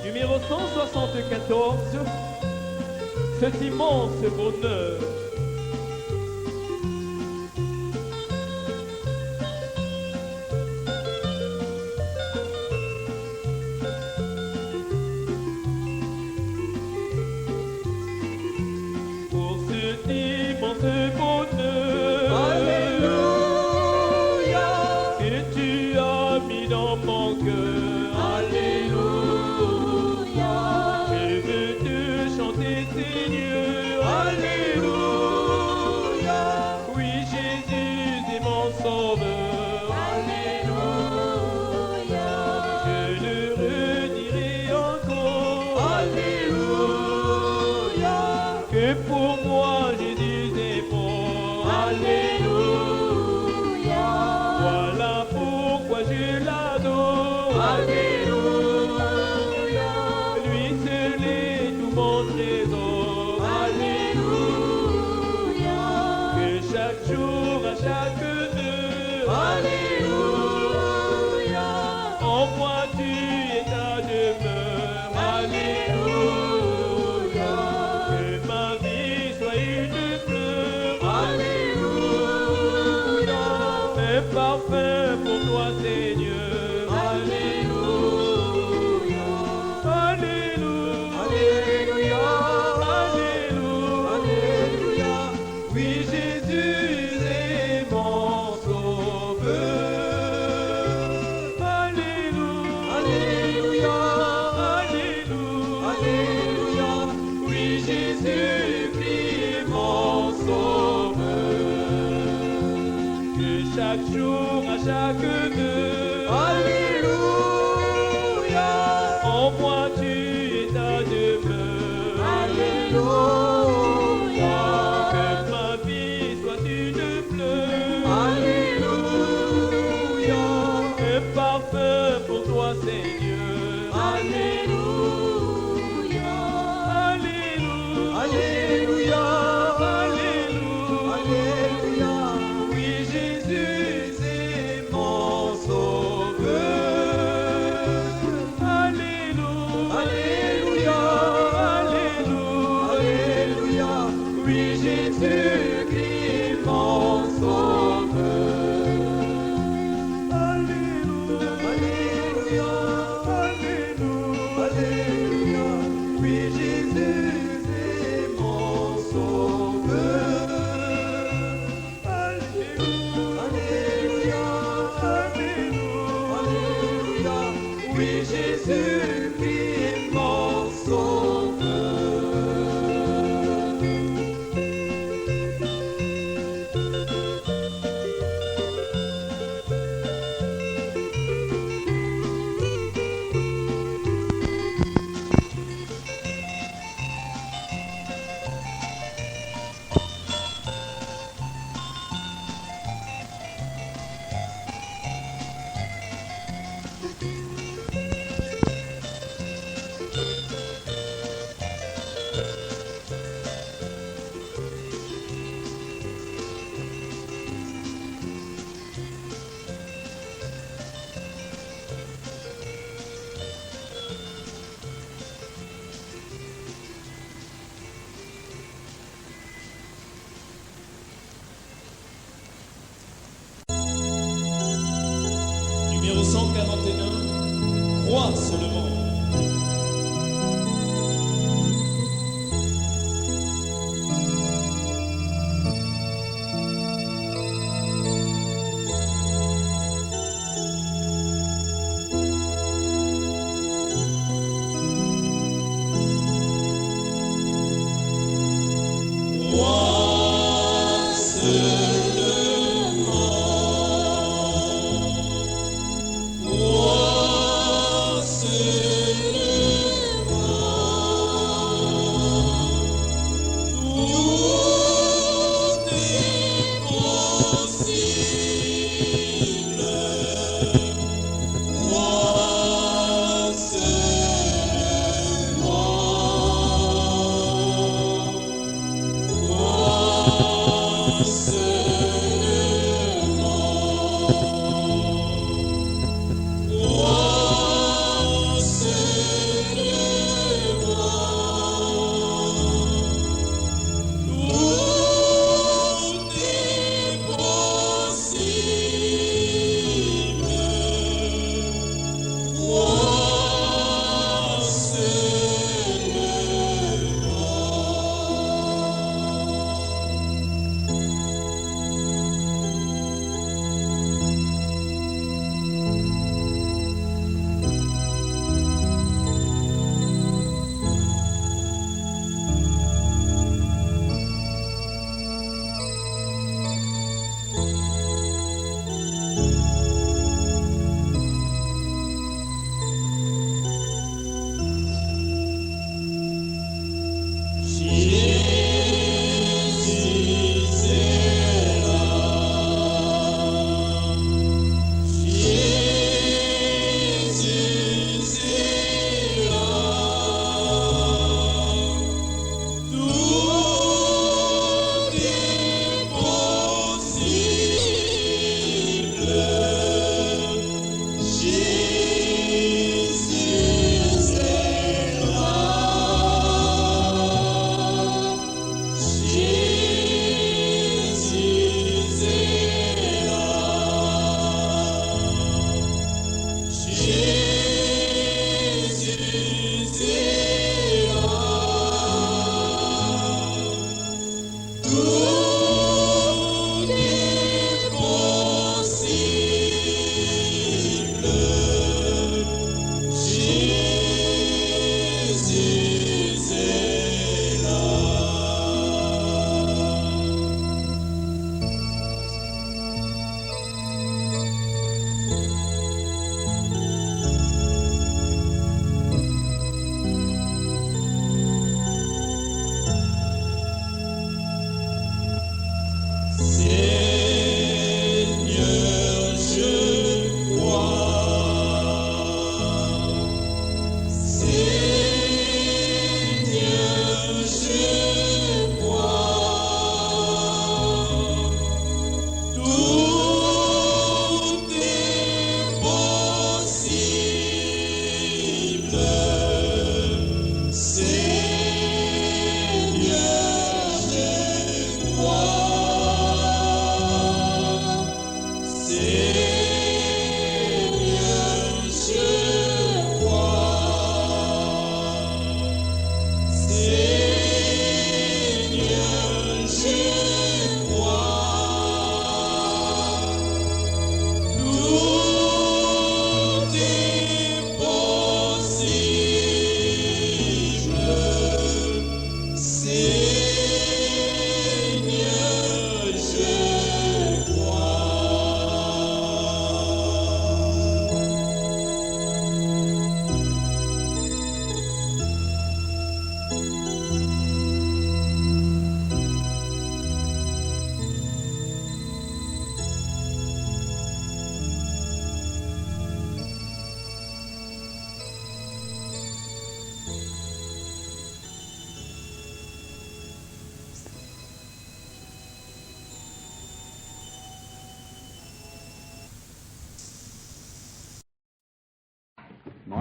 Numéro 174, cet immense bonheur. Pour cet immense bonheur, Alléluia, que tu as mis dans mon cœur. Alléluia, Je veux te chanter, Seigneur. Alléluia, Oui, Jésus est mon sauveur. Alléluia, Je le redirai encore. Alléluia, Que pour moi Jésus est mort. Alléluia, Voilà pourquoi je l'adore. Alléluia, Lui seul est tout mon trésor. Alléluia, Que chaque jour, à chaque heure, Alléluia, en moi tu es ta demeure. Alléluia, Que ma vie soit une fleur. Alléluia, Un parfum pour toi, Seigneur. Alléluia, Alléluia. Alléluia, Alléluia. Alléluia, Oui, Jésus est mon sauveur. Alléluia. Alléluia, Alléluia. Alléluia, Oui, Jésus-Christ est mon sauveur. Que chaque jour, à chaque heure, Alléluia, en moi tu es ta demeure. Alléluia, Que ma vie soit une fleur. Alléluia, Un parfum pour toi, Seigneur. Alléluia, Alléluia. Alléluia, Alléluia. Alléluia, Oui, Jésus est mon sauveur. 241, crois seulement.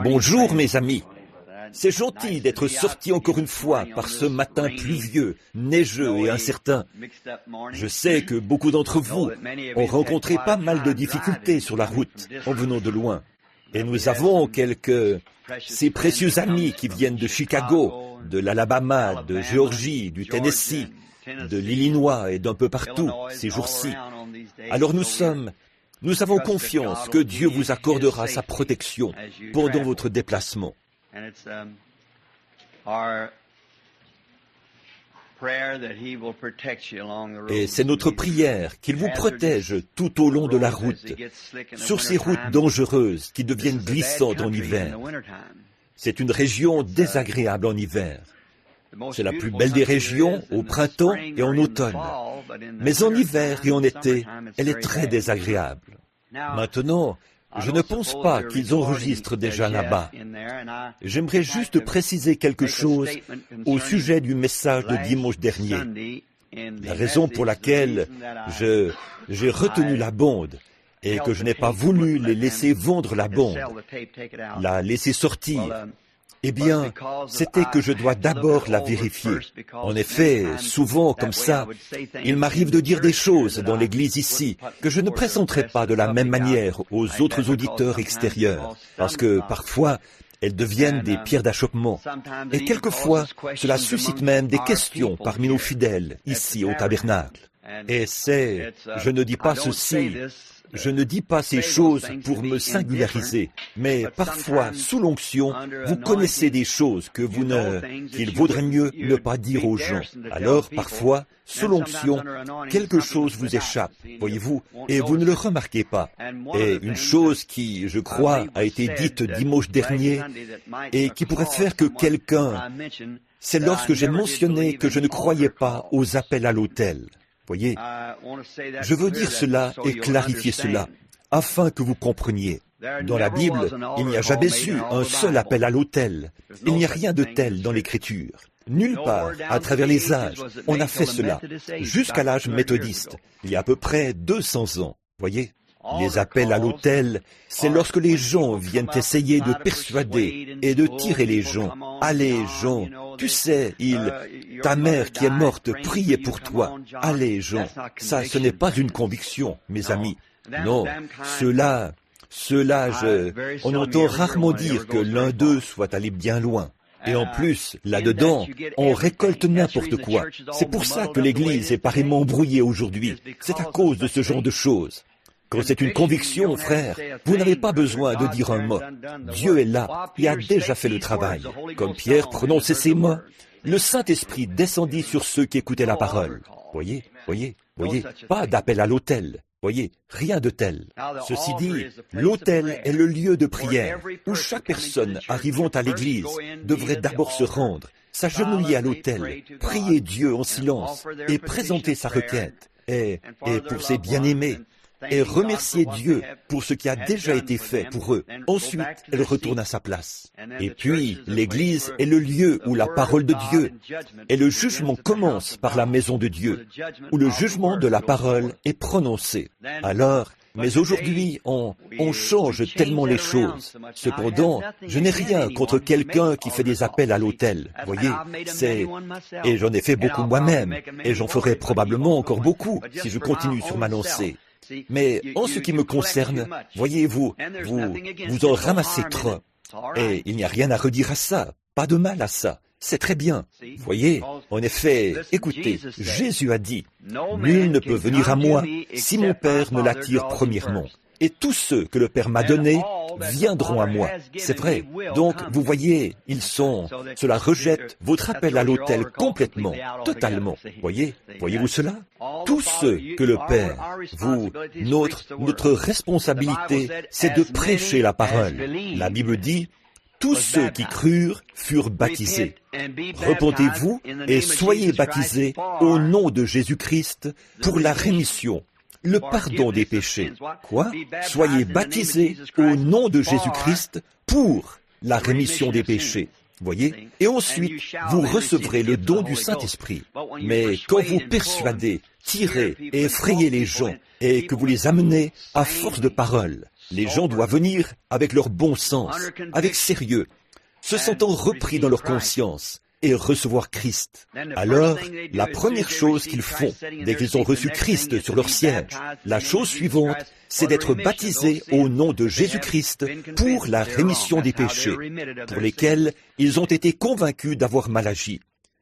Bonjour mes amis. C'est gentil d'être sorti encore une fois par ce matin pluvieux, neigeux et incertain. Je sais que beaucoup d'entre vous ont rencontré pas mal de difficultés sur la route en venant de loin. Et nous avons ces précieux amis qui viennent de Chicago, de l'Alabama, de Géorgie, du Tennessee, de l'Illinois et d'un peu partout ces jours-ci. Alors nous avons confiance que Dieu vous accordera sa protection pendant votre déplacement. Et c'est notre prière qu'il vous protège tout au long de la route, sur ces routes dangereuses qui deviennent glissantes en hiver. C'est une région désagréable en hiver. C'est la plus belle des régions au printemps et en automne. Mais en hiver et en été, elle est très désagréable. Maintenant, je ne pense pas qu'ils enregistrent déjà là-bas. J'aimerais juste préciser quelque chose au sujet du message de dimanche dernier. La raison pour laquelle j'ai retenu la bande et que je n'ai pas voulu les laisser vendre la bande, la laisser sortir, eh bien, c'était que je dois d'abord la vérifier. En effet, souvent comme ça, il m'arrive de dire des choses dans l'église ici que je ne présenterai pas de la même manière aux autres auditeurs extérieurs, parce que parfois, elles deviennent des pierres d'achoppement. Et quelquefois, cela suscite même des questions parmi nos fidèles ici au tabernacle. Et je ne dis pas ceci, je ne dis pas ces choses pour me singulariser, mais parfois, sous l'onction, vous connaissez des choses qu'il vaudrait mieux ne pas dire aux gens. Alors, parfois, sous l'onction, quelque chose vous échappe, voyez-vous, et vous ne le remarquez pas. Et une chose qui, je crois, a été dite dimanche dernier, et qui pourrait faire que quelqu'un, c'est lorsque j'ai mentionné que je ne croyais pas aux appels à l'autel. Voyez, je veux dire cela et clarifier cela, afin que vous compreniez. Dans la Bible, il n'y a jamais eu un seul appel à l'autel. Il n'y a rien de tel dans l'Écriture. Nulle part, à travers les âges, on a fait cela, jusqu'à l'âge méthodiste, il y a à peu près 200 ans. Voyez, les appels à l'autel, c'est lorsque les gens viennent essayer de persuader et de tirer les gens. Allez, Jean, tu sais, ta mère qui est morte priait pour toi. Allez, Jean, ça, ce n'est pas une conviction, mes amis. Non, on entend rarement dire que l'un d'eux soit allé bien loin. Et en plus, là-dedans, on récolte n'importe quoi. C'est pour ça que l'Église est pareillement embrouillée aujourd'hui. C'est à cause de ce genre de choses. Quand c'est une conviction, frère, vous n'avez pas besoin de dire un mot. Dieu est là et a déjà fait le travail. Comme Pierre prononçait ces mots, le Saint-Esprit descendit sur ceux qui écoutaient la parole. Voyez, pas d'appel à l'autel. Voyez, rien de tel. Ceci dit, l'autel est le lieu de prière où chaque personne arrivant à l'église devrait d'abord se rendre, s'agenouiller à l'autel, prier Dieu en silence et présenter sa requête. Et pour ses bien-aimés, et remercier Dieu pour ce qui a déjà été fait pour eux. Ensuite, elle retourne à sa place. Et puis, l'Église est le lieu où la parole de Dieu et le jugement commence par la maison de Dieu, où le jugement de la parole est prononcé. Alors, mais aujourd'hui, on change tellement les choses. Cependant, je n'ai rien contre quelqu'un qui fait des appels à l'autel. Voyez, et j'en ai fait beaucoup moi-même, et j'en ferai probablement encore beaucoup si je continue sur ma lancée. Mais en ce qui me concerne, voyez-vous, vous en ramassez trop. Et il n'y a rien à redire à ça, pas de mal à ça. C'est très bien. Voyez, en effet, écoutez, Jésus a dit, « Nul ne peut venir à moi si mon Père ne l'attire premièrement. Et tous ceux que le Père m'a donnés viendront à moi. » C'est vrai. Donc, vous voyez, cela rejette votre appel à l'autel complètement, totalement. Voyez-vous cela? Tous ceux que le Père, notre responsabilité, c'est de prêcher la parole. La Bible dit, tous ceux qui crurent furent baptisés. Repentez-vous et soyez baptisés au nom de Jésus-Christ pour la rémission, le pardon des péchés. Quoi? Soyez baptisés au nom de Jésus-Christ pour la rémission des péchés. Voyez? Et ensuite, vous recevrez le don du Saint-Esprit. Mais quand vous persuadez, tirez et effrayez les gens, et que vous les amenez à force de parole, les gens doivent venir avec leur bon sens, avec sérieux, se sentant repris dans leur conscience et recevoir Christ. Alors, la première chose qu'ils font, dès qu'ils ont reçu Christ sur leur siège, la chose suivante, c'est d'être baptisés au nom de Jésus-Christ pour la rémission des péchés, pour lesquels ils ont été convaincus d'avoir mal agi.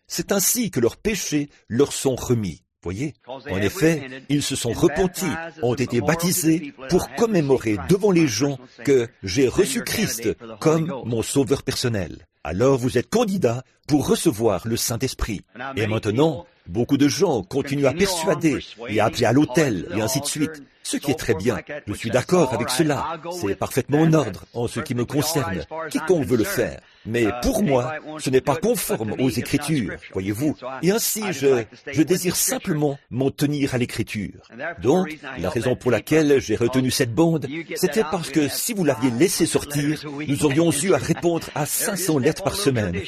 C'est ainsi que leurs péchés leur sont remis. Voyez, en effet, ils se sont repentis, ont été baptisés pour commémorer devant les gens que j'ai reçu Christ comme mon sauveur personnel. Alors vous êtes candidat pour recevoir le Saint-Esprit. Et maintenant, beaucoup de gens continuent à persuader et à appeler à l'autel et ainsi de suite. Ce qui est très bien. Je suis d'accord avec cela. C'est parfaitement en ordre en ce qui me concerne. Quiconque veut le faire. Mais pour moi, ce n'est pas conforme aux Écritures, voyez-vous. Et ainsi, je désire simplement m'en tenir à l'Écriture. Donc, la raison pour laquelle j'ai retenu cette bande, c'était parce que si vous l'aviez laissé sortir, nous aurions eu à répondre à 500 lettres par semaine.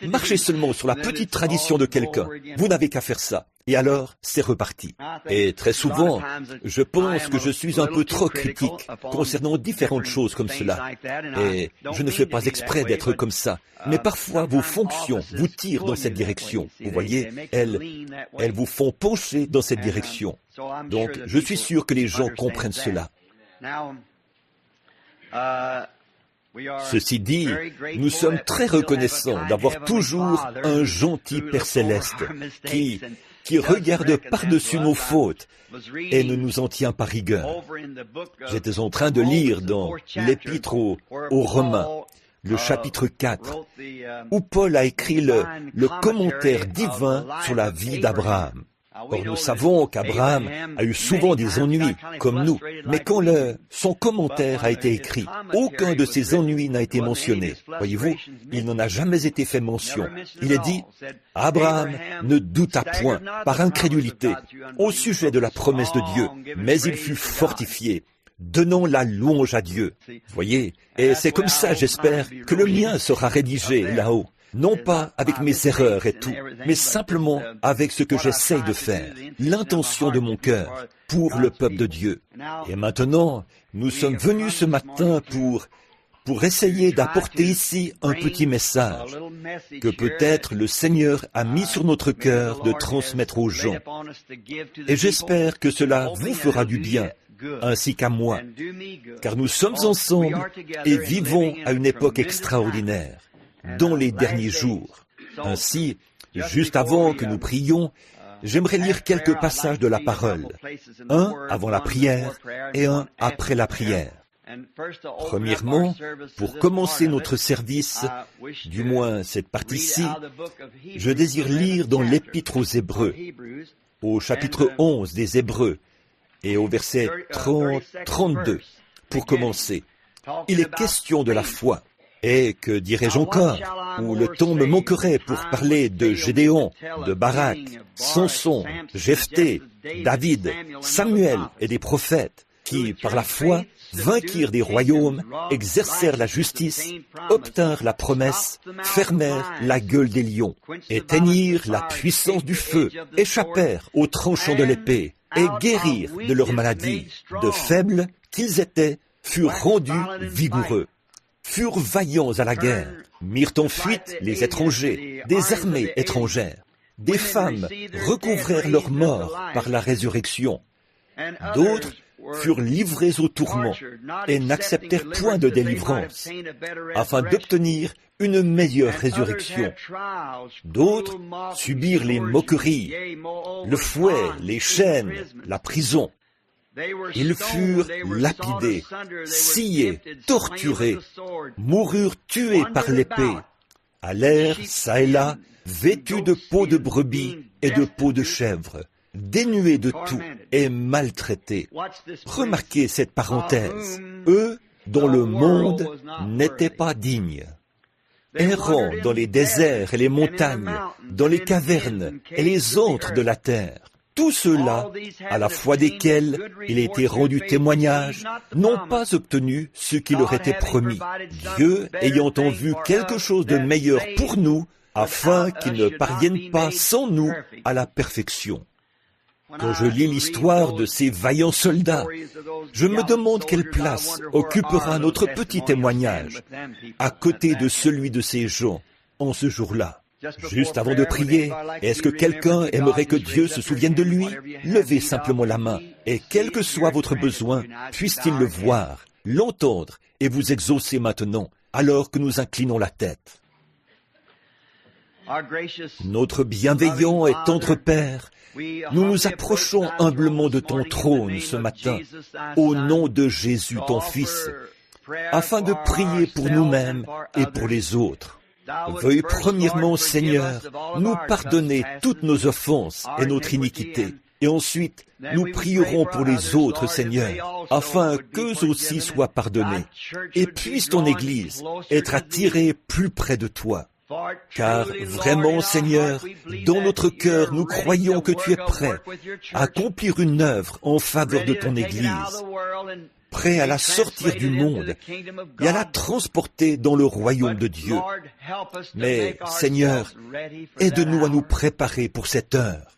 Marchez seulement sur la petite tradition de quelqu'un. Vous n'avez qu'à faire ça. Et alors, c'est reparti. Et très souvent, je pense que je suis un peu trop critique concernant différentes choses comme cela. Et je ne fais pas exprès d'être comme ça. Mais parfois, vos fonctions vous tirent dans cette direction. Vous voyez, elles vous font pencher dans cette direction. Donc, je suis sûr que les gens comprennent cela. Ceci dit, nous sommes très reconnaissants d'avoir toujours un gentil Père Céleste qui regarde par-dessus nos fautes et ne nous en tient pas rigueur. J'étais en train de lire dans l'Épître aux Romains, le chapitre 4, où Paul a écrit le commentaire divin sur la vie d'Abraham. Or, nous savons qu'Abraham a eu souvent des ennuis, comme nous, mais quand son commentaire a été écrit, aucun de ces ennuis n'a été mentionné. Voyez-vous, il n'en a jamais été fait mention. Il est dit, « Abraham ne douta point, par incrédulité, au sujet de la promesse de Dieu, mais il fut fortifié, donnant la louange à Dieu. » Voyez, et c'est comme ça, j'espère, que le mien sera rédigé là-haut. Non pas avec mes erreurs et tout, mais simplement avec ce que j'essaye de faire, l'intention de mon cœur pour le peuple de Dieu. Et maintenant, nous sommes venus ce matin pour essayer d'apporter ici un petit message que peut-être le Seigneur a mis sur notre cœur de transmettre aux gens. Et j'espère que cela vous fera du bien, ainsi qu'à moi, car nous sommes ensemble et vivons à une époque extraordinaire. Dans les derniers jours. Ainsi, juste avant que nous prions, j'aimerais lire quelques passages de la parole, un avant la prière et un après la prière. Premièrement, pour commencer notre service, du moins cette partie-ci, je désire lire dans l'Épître aux Hébreux, au chapitre 11 des Hébreux, et au verset 30-32, pour commencer. Il est question de la foi. Et que dirais-je encore, où le temps me manquerait pour parler de Gédéon, de Barak, Samson, Jephthé, David, Samuel et des prophètes, qui, par la foi, vainquirent des royaumes, exercèrent la justice, obtinrent la promesse, fermèrent la gueule des lions, éteignirent la puissance du feu, échappèrent aux tranchants de l'épée, et guérirent de leurs maladies, de faibles qu'ils étaient, furent rendus vigoureux. Furent vaillants à la guerre, mirent en fuite les étrangers, des armées étrangères. Des femmes recouvrèrent leur mort par la résurrection. D'autres furent livrés au tourment et n'acceptèrent point de délivrance, afin d'obtenir une meilleure résurrection. D'autres subirent les moqueries, le fouet, les chaînes, la prison. Ils furent lapidés, sciés, torturés, moururent tués par l'épée, allèrent, çà et là, vêtus de peau de brebis et de peau de chèvre, dénués de tout et maltraités. Remarquez cette parenthèse. Eux dont le monde n'était pas digne. Errant dans les déserts et les montagnes, dans les cavernes et les antres de la terre. Tous ceux-là, à la foi desquels il a été rendu témoignage, n'ont pas obtenu ce qui leur était promis, Dieu ayant en vue quelque chose de meilleur pour nous, afin qu'ils ne parviennent pas sans nous à la perfection. Quand je lis l'histoire de ces vaillants soldats, je me demande quelle place occupera notre petit témoignage à côté de celui de ces gens en ce jour-là. Juste avant de prier, est-ce que quelqu'un aimerait que Dieu se souvienne de lui? Levez simplement la main, et quel que soit votre besoin, puisse-t-il le voir, l'entendre et vous exaucer maintenant, alors que nous inclinons la tête. Notre bienveillant et tendre Père, nous nous approchons humblement de ton trône ce matin, au nom de Jésus, ton Fils, afin de prier pour nous-mêmes et pour les autres. Veuille premièrement, Seigneur, nous pardonner toutes nos offenses et notre iniquité. Et ensuite, nous prierons pour les autres, Seigneur, afin qu'eux aussi soient pardonnés. Et puisse ton Église être attirée plus près de toi. Car vraiment, Seigneur, dans notre cœur, nous croyons que tu es prêt à accomplir une œuvre en faveur de ton Église, prêt à la sortir du monde et à la transporter dans le royaume de Dieu. Mais, Seigneur, aide-nous à nous préparer pour cette heure.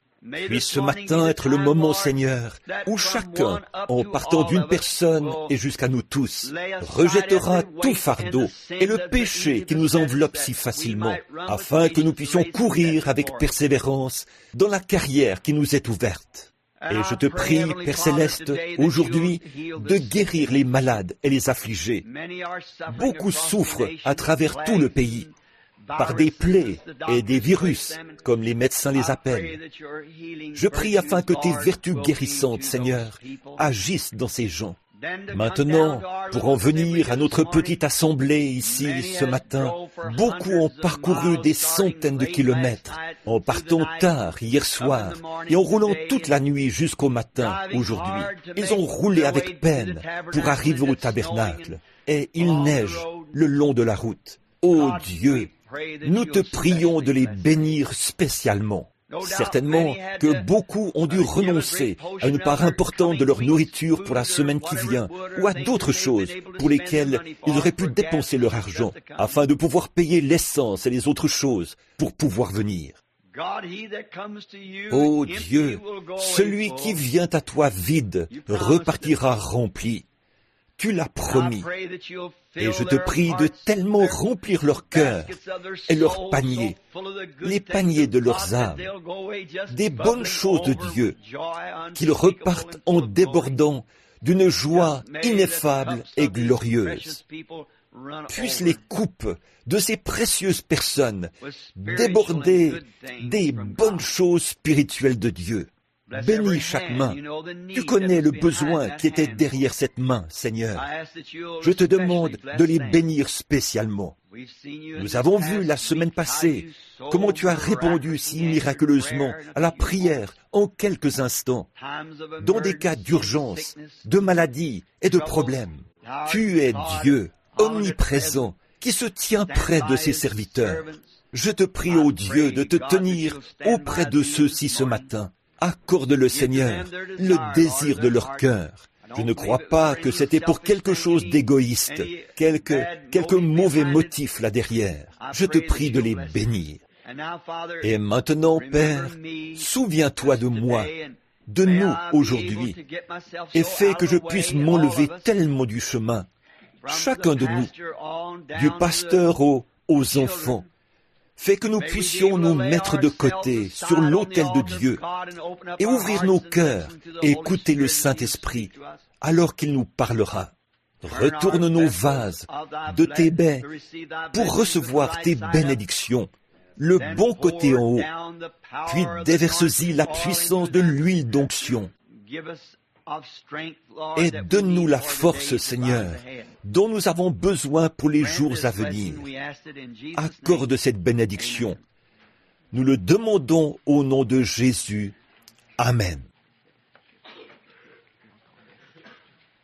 Puisse ce matin être le moment, Seigneur, où chacun, en partant d'une personne et jusqu'à nous tous, rejettera tout fardeau et le péché qui nous enveloppe si facilement, afin que nous puissions courir avec persévérance dans la carrière qui nous est ouverte. Et je te prie, Père Céleste, aujourd'hui, de guérir les malades et les affligés. Beaucoup souffrent à travers tout le pays, par des plaies et des virus, comme les médecins les appellent. Je prie afin que tes vertus guérissantes, Seigneur, agissent dans ces gens. Maintenant, pour en venir à notre petite assemblée ici ce matin, beaucoup ont parcouru des centaines de kilomètres, en partant tard hier soir et en roulant toute la nuit jusqu'au matin aujourd'hui. Ils ont roulé avec peine pour arriver au tabernacle, et il neige le long de la route. Ô Dieu, nous te prions de les bénir spécialement. Certainement que beaucoup ont dû renoncer à une part importante de leur nourriture pour la semaine qui vient, ou à d'autres choses pour lesquelles ils auraient pu dépenser leur argent, afin de pouvoir payer l'essence et les autres choses pour pouvoir venir. Ô Dieu, celui qui vient à toi vide repartira rempli. Tu l'as promis. Et je te prie de tellement remplir leur cœur et leurs paniers, les paniers de leurs âmes, des bonnes choses de Dieu, qu'ils repartent en débordant d'une joie ineffable et glorieuse. Puissent les coupes de ces précieuses personnes déborder des bonnes choses spirituelles de Dieu. Bénis chaque main. Tu connais le besoin qui était derrière cette main, Seigneur. Je te demande de les bénir spécialement. Nous avons vu la semaine passée comment tu as répondu si miraculeusement à la prière en quelques instants, dans des cas d'urgence, de maladie et de problèmes. Tu es Dieu, omniprésent, qui se tient près de ses serviteurs. Je te prie, ô Dieu, de te tenir auprès de ceux-ci ce matin. Accorde-le, Seigneur, le désir de leur cœur. Je ne crois pas que c'était pour quelque chose d'égoïste, quelque mauvais motif là derrière. Je te prie de les bénir. Et maintenant, Père, souviens-toi de moi, de nous aujourd'hui, et fais que je puisse m'enlever tellement du chemin, chacun de nous, du pasteur aux enfants. Fais que nous puissions nous mettre de côté sur l'autel de Dieu et ouvrir nos cœurs et écouter le Saint-Esprit alors qu'il nous parlera. Retourne nos vases de tes baies pour recevoir tes bénédictions, le bon côté en haut, puis déverse-y la puissance de l'huile d'onction. Et donne-nous la force, Seigneur, dont nous avons besoin pour les jours à venir. Accorde cette bénédiction. Nous le demandons au nom de Jésus. Amen.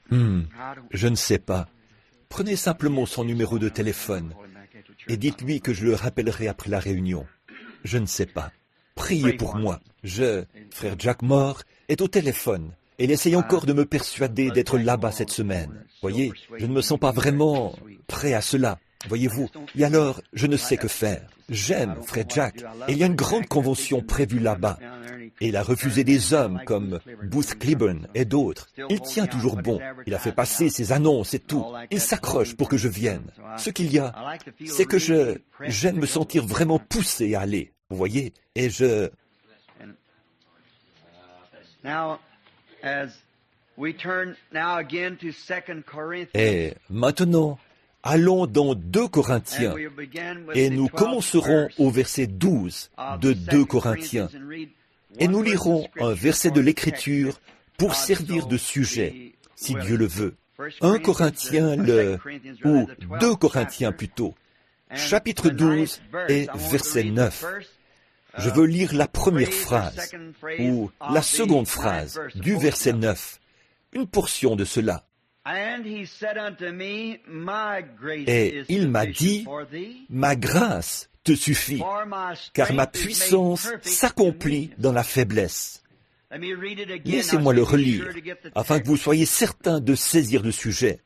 Je ne sais pas. Prenez simplement son numéro de téléphone et dites-lui que je le rappellerai après la réunion. Je ne sais pas. Priez pour moi. Frère Jack Moore, est au téléphone. Et il essaye encore de me persuader d'être là-bas cette semaine. Voyez, je ne me sens pas vraiment prêt à cela. Voyez-vous, et alors, je ne sais que faire. J'aime Frère Jack, et il y a une grande convention prévue là-bas. Et il a refusé des hommes comme Booth Cliburn et d'autres. Il tient toujours bon. Il a fait passer ses annonces et tout. Il s'accroche pour que je vienne. Ce qu'il y a, c'est que j'aime me sentir vraiment poussé à aller. Vous voyez? Et Et maintenant, allons dans 2 Corinthiens et nous commencerons au verset 12 de 2 Corinthiens et nous lirons un verset de l'Écriture pour servir de sujet, si Dieu le veut. 1 Corinthiens ou 2 Corinthiens plutôt, chapitre 12 et verset 9. Je veux lire la première phrase ou la seconde phrase du verset 9, une portion de cela. Et il m'a dit, ma grâce te suffit, car ma puissance s'accomplit dans la faiblesse. Laissez-moi le relire, afin que vous soyez certains de saisir le sujet.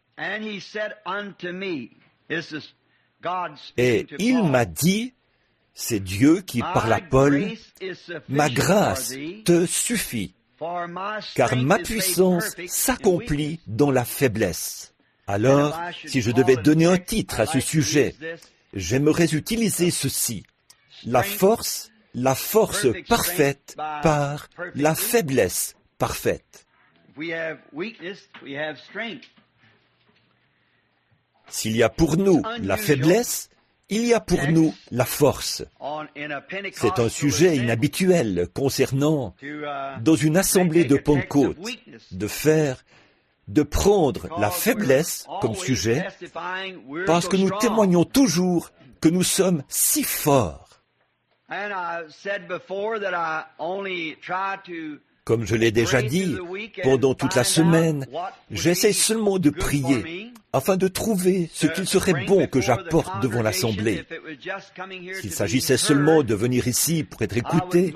Et il m'a dit, c'est Dieu qui parle à Paul, ma grâce te suffit, car ma puissance s'accomplit dans la faiblesse. Alors, si je devais donner un titre à ce sujet, j'aimerais utiliser ceci. La force parfaite par la faiblesse parfaite. S'il y a pour nous la faiblesse, il y a pour nous la force. C'est un sujet inhabituel concernant, dans une assemblée de Pentecôte, de prendre la faiblesse comme sujet, parce que nous témoignons toujours que nous sommes si forts. Comme je l'ai déjà dit, pendant toute la semaine, j'essaie seulement de prier afin de trouver ce qu'il serait bon que j'apporte devant l'Assemblée. S'il s'agissait seulement de venir ici pour être écouté,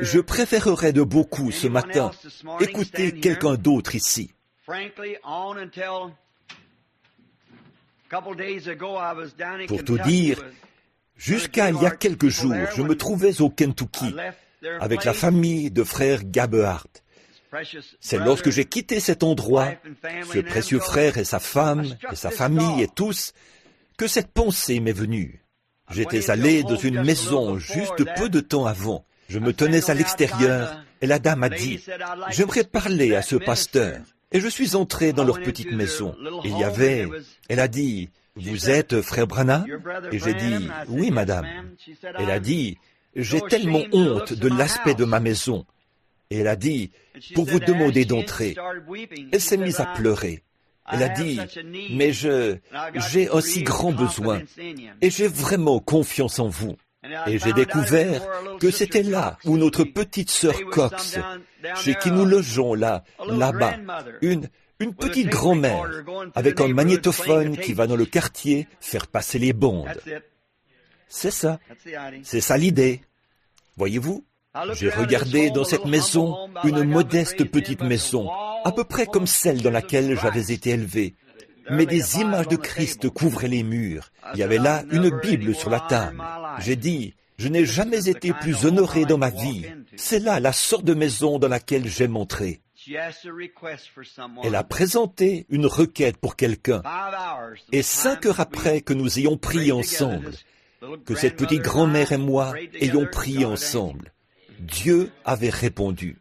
je préférerais de beaucoup ce matin écouter quelqu'un d'autre ici. Pour tout dire, jusqu'à il y a quelques jours, je me trouvais au Kentucky avec la famille de frère Gabehart. C'est lorsque j'ai quitté cet endroit, ce précieux frère et sa femme, et sa famille et tous, que cette pensée m'est venue. J'étais allé dans une maison juste peu de temps avant. Je me tenais à l'extérieur et la dame a dit, « J'aimerais parler à ce pasteur. » Et je suis entré dans leur petite maison. Elle a dit, « Vous êtes frère Branham ?» Et j'ai dit, « Oui, madame. » Elle a dit, « J'ai tellement honte de l'aspect de ma maison. » Et elle a dit, « Pour vous demander d'entrer. » Elle s'est mise à pleurer. Elle a dit, « Mais j'ai un si grand besoin et j'ai vraiment confiance en vous. » Et j'ai découvert que c'était là où notre petite sœur Cox, chez qui nous logeons là-bas, une petite grand-mère avec un magnétophone qui va dans le quartier faire passer les bandes. C'est ça l'idée. Voyez-vous, j'ai regardé dans cette maison, une modeste petite maison, à peu près comme celle dans laquelle j'avais été élevé. Mais des images de Christ couvraient les murs. Il y avait là une Bible sur la table. J'ai dit, je n'ai jamais été plus honoré dans ma vie. C'est là la sorte de maison dans laquelle j'aime entrer. Elle a présenté une requête pour quelqu'un. Et 5 heures après que nous ayons prié ensemble, que cette petite grand-mère et moi ayons prié ensemble, Dieu avait répondu.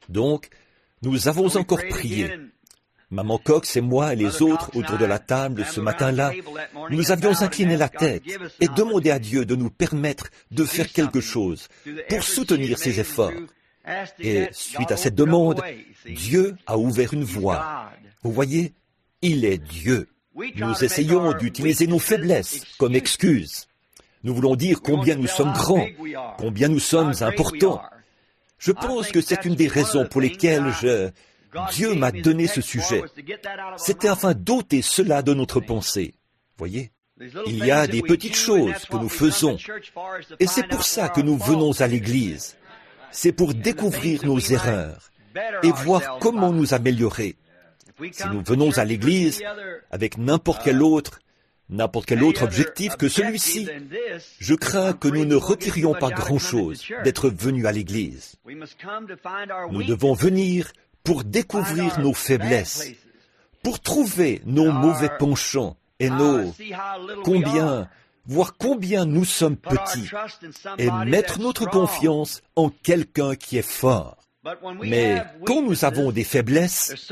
Donc, nous avons encore prié. Maman Cox et moi et les autres autour de la table ce matin-là, nous avions incliné la tête et demandé à Dieu de nous permettre de faire quelque chose pour soutenir ses efforts. Et suite à cette demande, Dieu a ouvert une voie. Vous voyez, il est Dieu. Nous essayons d'utiliser nos faiblesses comme excuse. Nous voulons dire combien nous sommes grands, combien nous sommes importants. Je pense que c'est une des raisons pour lesquelles Dieu m'a donné ce sujet. C'était afin d'ôter cela de notre pensée. Voyez, il y a des petites choses que nous faisons, et c'est pour ça que nous venons à l'Église. C'est pour découvrir nos erreurs et voir comment nous améliorer. Si nous venons à l'Église avec n'importe quel autre, n'importe quel autre objectif que celui-ci, je crains que nous ne retirions pas grand-chose d'être venus à l'Église. Nous devons venir pour découvrir nos faiblesses, pour trouver nos mauvais penchants et voir combien nous sommes petits et mettre notre confiance en quelqu'un qui est fort. Mais quand nous avons des faiblesses,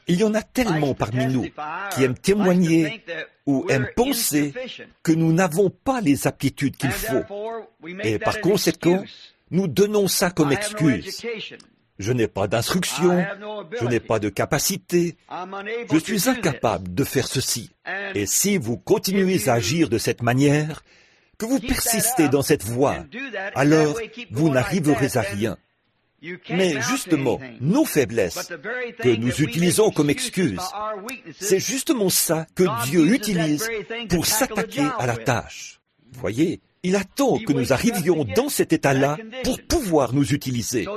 il y en a tellement parmi nous qui aiment témoigner ou aiment penser que nous n'avons pas les aptitudes qu'il faut. Et par conséquent, nous donnons ça comme excuse. Je n'ai pas d'instruction, je n'ai pas de capacité, je suis incapable de faire ceci. Et si vous continuez à agir de cette manière, que vous persistez dans cette voie, alors vous n'arriverez à rien. Mais justement, nos faiblesses que nous utilisons comme excuse, c'est justement ça que Dieu utilise pour s'attaquer à la tâche. Voyez, il attend que nous arrivions dans cet état-là pour pouvoir nous utiliser.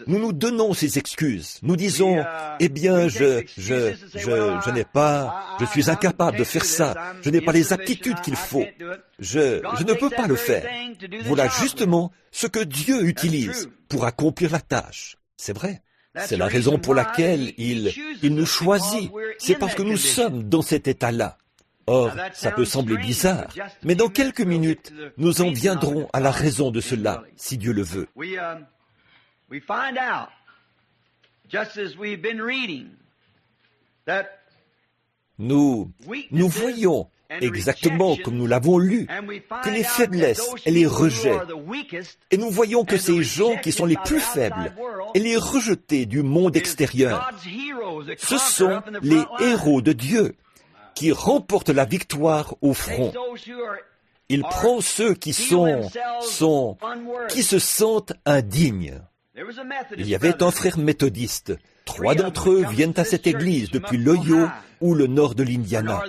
Nous donnons ces excuses. Nous disons, eh bien, je n'ai pas, je suis incapable de faire ça. Je n'ai pas les aptitudes qu'il faut. Je ne peux pas le faire. Voilà justement ce que Dieu utilise pour accomplir la tâche. C'est vrai. C'est la raison pour laquelle il nous choisit. C'est parce que nous sommes dans cet état-là. Or, ça peut sembler bizarre, mais dans quelques minutes, nous en viendrons à la raison de cela, si Dieu le veut. Nous voyons, exactement comme nous l'avons lu, que les faiblesses et les rejets, et nous voyons que ces gens qui sont les plus faibles et les rejetés du monde extérieur, ce sont les héros de Dieu, qui remporte la victoire au front. Il prend ceux qui se sentent indignes. Il y avait un frère méthodiste. 3 d'entre eux viennent à cette église depuis l'Ohio ou le nord de l'Indiana.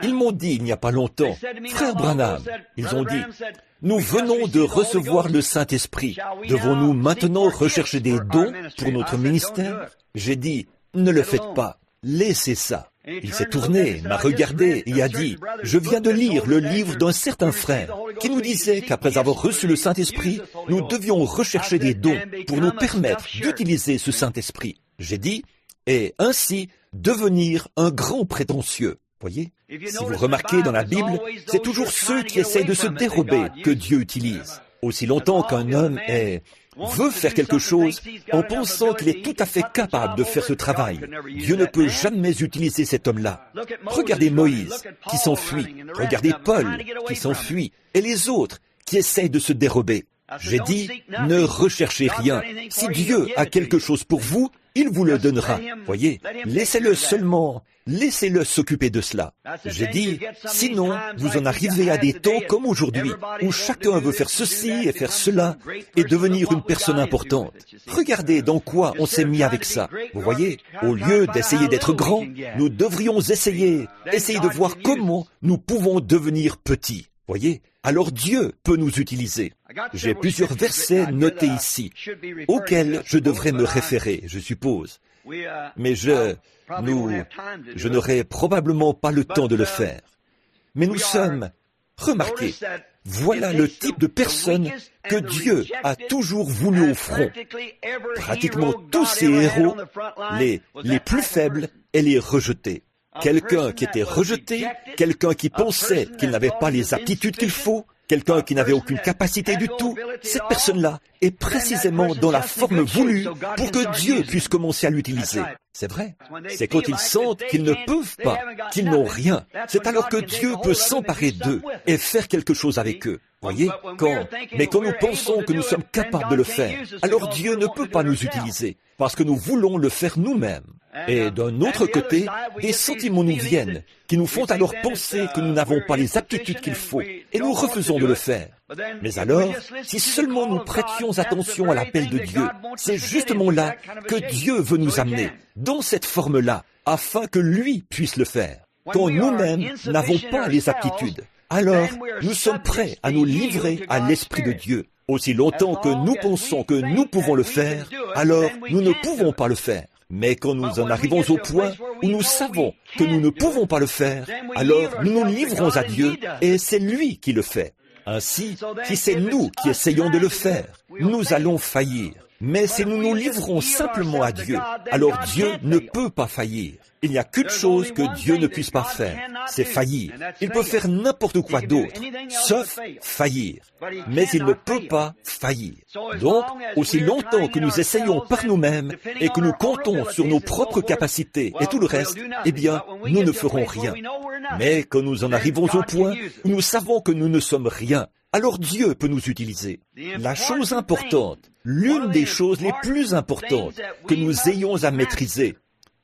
Ils m'ont dit il n'y a pas longtemps, « Frère Branham », ils ont dit, « Nous venons de recevoir le Saint-Esprit. Devons-nous maintenant rechercher des dons pour notre ministère ?» J'ai dit, « Ne le faites pas, laissez ça. » Il s'est tourné, m'a regardé et a dit, « Je viens de lire le livre d'un certain frère qui nous disait qu'après avoir reçu le Saint-Esprit, nous devions rechercher des dons pour nous permettre d'utiliser ce Saint-Esprit. » J'ai dit, « Et ainsi devenir un grand prétentieux. » Voyez, si vous remarquez dans la Bible, c'est toujours ceux qui essayent de se dérober que Dieu utilise. Aussi longtemps qu'un homme veut faire quelque chose en pensant qu'il est tout à fait capable de faire ce travail, Dieu ne peut jamais utiliser cet homme-là. Regardez Moïse qui s'enfuit, regardez Paul qui s'enfuit, et les autres qui essayent de se dérober. J'ai dit, ne recherchez rien. Si Dieu a quelque chose pour vous, il vous le donnera. Voyez, laissez-le seulement, laissez-le s'occuper de cela. J'ai dit, sinon, vous en arrivez à des temps comme aujourd'hui, où chacun veut faire ceci et faire cela, et devenir une personne importante. Regardez dans quoi on s'est mis avec ça. Vous voyez, au lieu d'essayer d'être grand, nous devrions essayer de voir comment nous pouvons devenir petits. Voyez, alors Dieu peut nous utiliser. J'ai plusieurs versets notés ici, auxquels je devrais me référer, je suppose. Mais je n'aurai probablement pas le temps de le faire. Mais nous sommes, remarquez, voilà le type de personnes que Dieu a toujours voulu au front. Pratiquement tous ces héros, les plus faibles et les rejetés. Quelqu'un qui était rejeté, quelqu'un qui pensait qu'il n'avait pas les aptitudes qu'il faut, quelqu'un qui n'avait aucune capacité du tout, cette personne-là est précisément dans la forme voulue pour que Dieu puisse commencer à l'utiliser. C'est vrai. C'est quand ils sentent qu'ils ne peuvent pas, qu'ils n'ont rien. C'est alors que Dieu peut s'emparer d'eux et faire quelque chose avec eux. Voyez, mais quand nous pensons que nous sommes capables de le faire, alors Dieu ne peut pas nous utiliser, parce que nous voulons le faire nous-mêmes. Et d'un autre côté, des sentiments nous viennent, qui nous font alors penser que nous n'avons pas les aptitudes qu'il faut, et nous refusons de le faire. Mais alors, si seulement nous prêtions attention à l'appel de Dieu, c'est justement là que Dieu veut nous amener, dans cette forme-là, afin que lui puisse le faire. Quand nous-mêmes n'avons pas les aptitudes, alors nous sommes prêts à nous livrer à l'Esprit de Dieu. Aussi longtemps que nous pensons que nous pouvons le faire, alors nous ne pouvons pas le faire. Mais quand nous en arrivons au point où nous savons que nous ne pouvons pas le faire, alors nous nous livrons à Dieu et c'est lui qui le fait. Ainsi, si c'est nous qui essayons de le faire, nous allons faillir. Mais si nous nous livrons simplement à Dieu, alors Dieu ne peut pas faillir. Il n'y a qu'une chose que Dieu ne puisse pas faire, c'est faillir. Il peut faire n'importe quoi d'autre, sauf faillir. Mais il ne peut pas faillir. Donc, aussi longtemps que nous essayons par nous-mêmes et que nous comptons sur nos propres capacités et tout le reste, eh bien, nous ne ferons rien. Mais quand nous en arrivons au point où nous savons que nous ne sommes rien, alors Dieu peut nous utiliser. La chose importante, l'une des choses les plus importantes que nous ayons à maîtriser.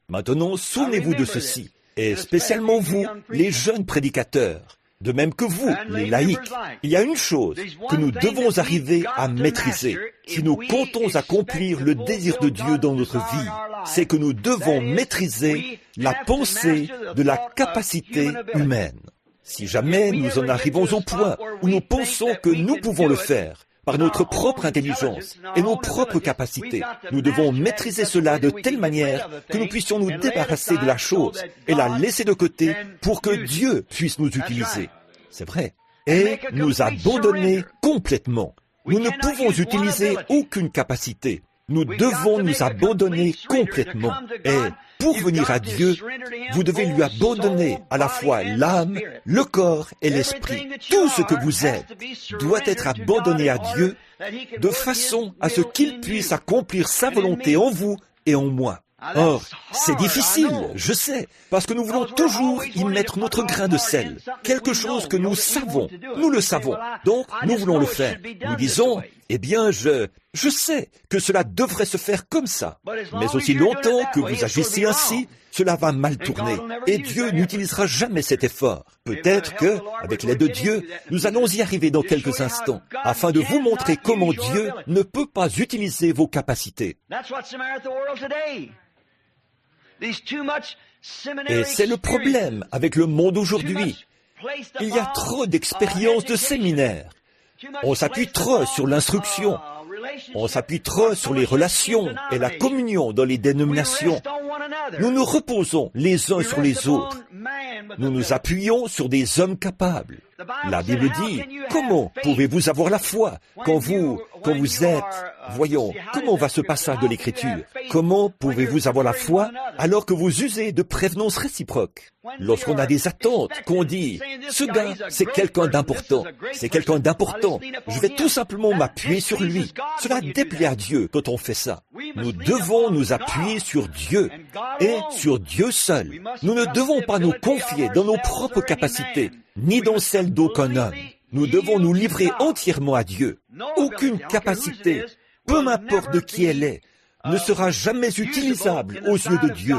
Maintenant, souvenez-vous de ceci, et spécialement vous, les jeunes prédicateurs, de même que vous, les laïcs. Il y a une chose que nous devons arriver à maîtriser si nous comptons accomplir le désir de Dieu dans notre vie, c'est que nous devons maîtriser la pensée de la capacité humaine. Si jamais nous en arrivons au point où nous pensons que nous pouvons le faire, par notre propre intelligence et nos propres capacités, nous devons maîtriser cela de telle manière que nous puissions nous débarrasser de la chose et la laisser de côté pour que Dieu puisse nous utiliser. C'est vrai. Et nous abandonner complètement. Nous ne pouvons utiliser aucune capacité. Nous devons nous abandonner complètement. Et pour venir à Dieu, vous devez lui abandonner à la fois l'âme, le corps et l'esprit. Tout ce que vous êtes doit être abandonné à Dieu de façon à ce qu'il puisse accomplir sa volonté en vous et en moi. Or, c'est difficile, je sais, parce que nous voulons toujours y mettre notre grain de sel, quelque chose que nous savons, nous le savons, donc nous voulons le faire. Nous disons, eh bien, je sais que cela devrait se faire comme ça, mais aussi longtemps que vous agissez ainsi, cela va mal tourner, et Dieu n'utilisera jamais cet effort. Peut-être que, avec l'aide de Dieu, nous allons y arriver dans quelques instants, afin de vous montrer comment Dieu ne peut pas utiliser vos capacités. Et c'est le problème avec le monde aujourd'hui. Il y a trop d'expériences de séminaires. On s'appuie trop sur l'instruction. On s'appuie trop sur les relations et la communion dans les dénominations. Nous nous reposons les uns sur les autres. Nous nous appuyons sur des hommes capables. La Bible dit, comment pouvez-vous avoir la foi quand vous êtes... Voyons, comment va ce passage de l'Écriture? Comment pouvez-vous avoir la foi alors que vous usez de prévenances réciproques? Lorsqu'on a des attentes, qu'on dit, ce gars, c'est quelqu'un d'important, je vais tout simplement m'appuyer sur lui. Cela déplaît à Dieu quand on fait ça. Nous devons nous appuyer sur Dieu et sur Dieu seul. Nous ne devons pas nous confier dans nos propres capacités, ni dans celles d'aucun homme. Nous devons nous livrer entièrement à Dieu. Aucune capacité, peu m'importe de qui elle est, ne sera jamais utilisable aux yeux de Dieu.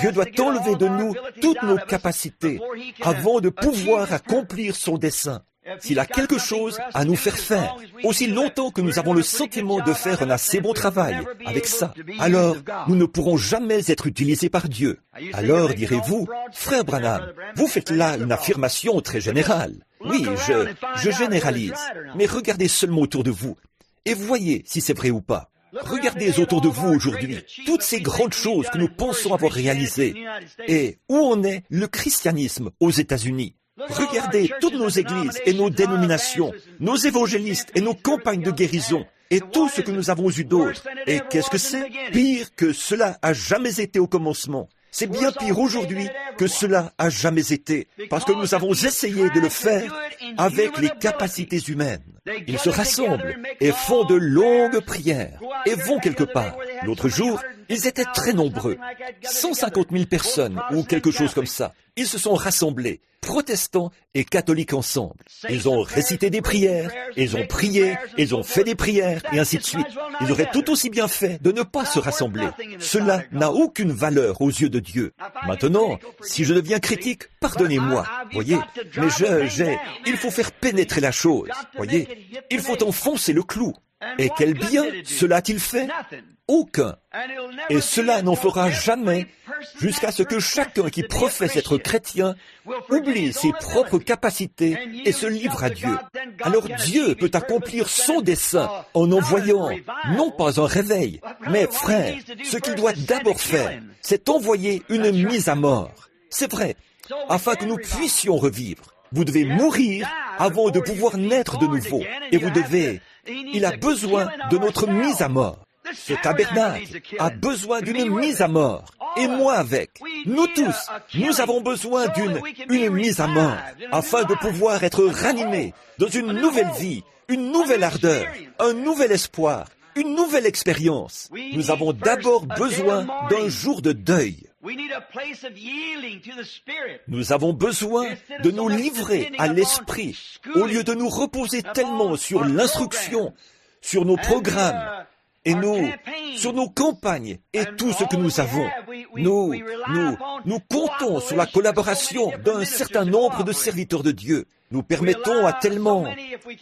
Dieu doit enlever de nous toutes nos capacités avant de pouvoir accomplir son dessein. S'il a quelque chose à nous faire faire, aussi longtemps que nous avons le sentiment de faire un assez bon travail avec ça, alors nous ne pourrons jamais être utilisés par Dieu. Alors direz-vous, frère Branham, vous faites là une affirmation très générale. Oui, je généralise, mais regardez seulement autour de vous et voyez si c'est vrai ou pas. Regardez autour de vous aujourd'hui, toutes ces grandes choses que nous pensons avoir réalisées. Et où en est le christianisme aux États-Unis? Regardez toutes nos églises et nos dénominations, nos évangélistes et nos campagnes de guérison, et tout ce que nous avons eu d'autre. Et qu'est-ce que c'est? Pire que cela a jamais été au commencement. C'est bien pire aujourd'hui que cela a jamais été, parce que nous avons essayé de le faire avec les capacités humaines. Ils se rassemblent et font de longues prières et vont quelque part. L'autre jour, ils étaient très nombreux, 150 000 personnes ou quelque chose comme ça. Ils se sont rassemblés, protestants et catholiques ensemble. Ils ont récité des prières, ils ont prié, ils ont fait des prières, et ainsi de suite. Ils auraient tout aussi bien fait de ne pas se rassembler. Cela n'a aucune valeur aux yeux de Dieu. Maintenant, si je deviens critique, pardonnez-moi, voyez, mais il faut faire pénétrer la chose, voyez. Il faut enfoncer le clou. Et quel bien cela a-t-il fait? Aucun. Et cela n'en fera jamais jusqu'à ce que chacun qui professe être chrétien oublie ses propres capacités et se livre à Dieu. Alors Dieu peut accomplir son dessein en envoyant non pas un réveil, mais frère, ce qu'il doit d'abord faire, c'est envoyer une mise à mort. C'est vrai, afin que nous puissions revivre. Vous devez mourir avant de pouvoir naître de nouveau. Et il a besoin de notre mise à mort. Ce tabernacle a besoin d'une mise à mort. Et moi avec. Nous tous, nous avons besoin d'une mise à mort, afin de pouvoir être ranimés dans une nouvelle vie, une nouvelle ardeur, un nouvel espoir, une nouvelle expérience. Nous avons d'abord besoin d'un jour de deuil. Nous avons besoin de nous livrer à l'esprit, au lieu de nous reposer tellement sur l'instruction, sur nos programmes, et sur nos campagnes et tout ce que nous avons. Nous comptons sur la collaboration d'un certain nombre de serviteurs de Dieu. Nous permettons à tellement.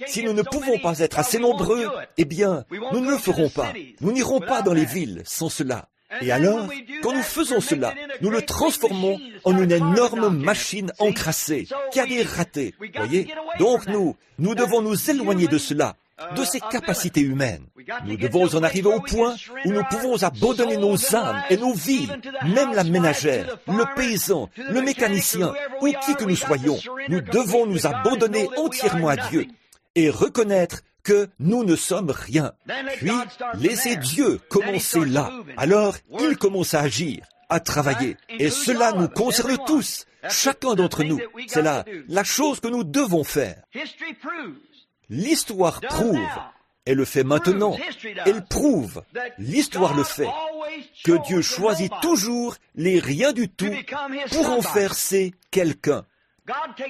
Si nous ne pouvons pas être assez nombreux, eh bien, nous ne le ferons pas. Nous n'irons pas dans les villes sans cela. Et alors, quand nous faisons cela, nous le transformons en une énorme machine encrassée, qui a des ratés. Voyez? Donc nous devons nous éloigner de cela, de ces capacités humaines. Nous devons en arriver au point où nous pouvons abandonner nos âmes et nos vies, même la ménagère, le paysan, le mécanicien, ou qui que nous soyons. Nous devons nous abandonner entièrement à Dieu et reconnaître que nous ne sommes rien. Puis, laissez Dieu commencer là. Alors, il commence à agir, à travailler. Et cela nous concerne tous, chacun d'entre nous. C'est la chose que nous devons faire. L'histoire prouve, elle le fait maintenant, elle prouve, l'histoire le fait, que Dieu choisit toujours les rien du tout pour en faire ses quelqu'un.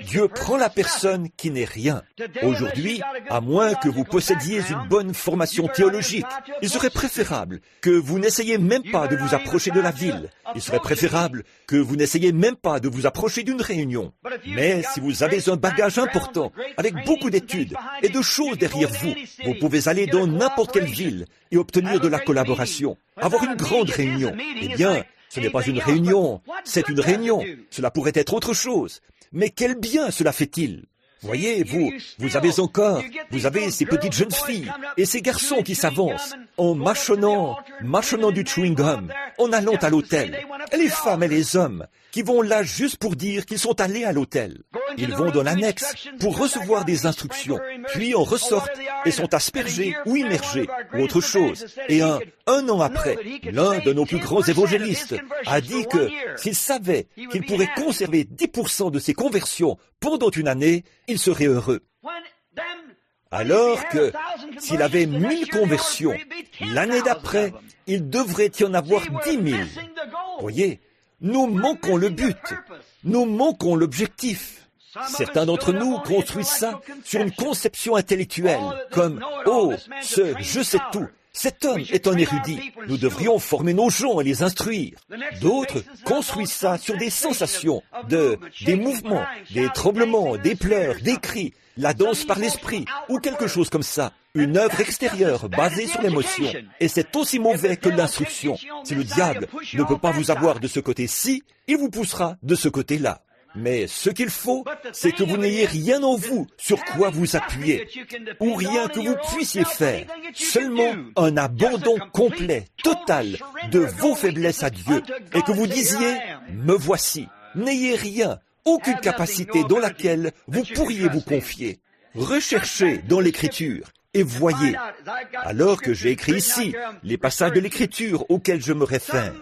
Dieu prend la personne qui n'est rien. Aujourd'hui, à moins que vous possédiez une bonne formation théologique, il serait préférable que vous n'essayiez même pas de vous approcher de la ville. Il serait préférable que vous n'essayiez même pas de vous approcher d'une réunion. Mais si vous avez un bagage important, avec beaucoup d'études et de choses derrière vous, vous pouvez aller dans n'importe quelle ville et obtenir de la collaboration, avoir une grande réunion. Eh bien, ce n'est pas une réunion, c'est une réunion. Cela pourrait être autre chose. Mais quel bien cela fait-il? Voyez, vous avez ces petites jeunes filles et ces garçons qui s'avancent en mâchonnant du chewing-gum, en allant à l'hôtel. Et les femmes et les hommes qui vont là juste pour dire qu'ils sont allés à l'hôtel. Ils vont dans l'annexe pour recevoir des instructions, puis en ressortent et sont aspergés ou immergés, ou autre chose. Et un an après, l'un de nos plus grands évangélistes a dit que s'il savait qu'il pourrait conserver 10% de ses conversions pendant une année, il serait heureux. Alors que s'il avait 1000 conversions, l'année d'après, il devrait y en avoir 10 000. Voyez, nous manquons le but, nous manquons l'objectif. Certains d'entre nous construisent ça sur une conception intellectuelle, comme « Oh, je sais tout ». Cet homme est un érudit. Nous devrions former nos gens et les instruire. D'autres construisent ça sur des sensations, des mouvements, des tremblements, des pleurs, des cris, la danse par l'esprit ou quelque chose comme ça. Une œuvre extérieure basée sur l'émotion. Et c'est aussi mauvais que l'instruction. Si le diable ne peut pas vous avoir de ce côté-ci, il vous poussera de ce côté-là. Mais ce qu'il faut, c'est que vous n'ayez rien en vous sur quoi vous appuyer, ou rien que vous puissiez faire, seulement un abandon complet, total, de vos faiblesses à Dieu, et que vous disiez « Me voici ». N'ayez rien, aucune capacité dans laquelle vous pourriez vous confier. Recherchez dans l'Écriture et voyez, alors que j'ai écrit ici les passages de l'Écriture auxquels je me réfère.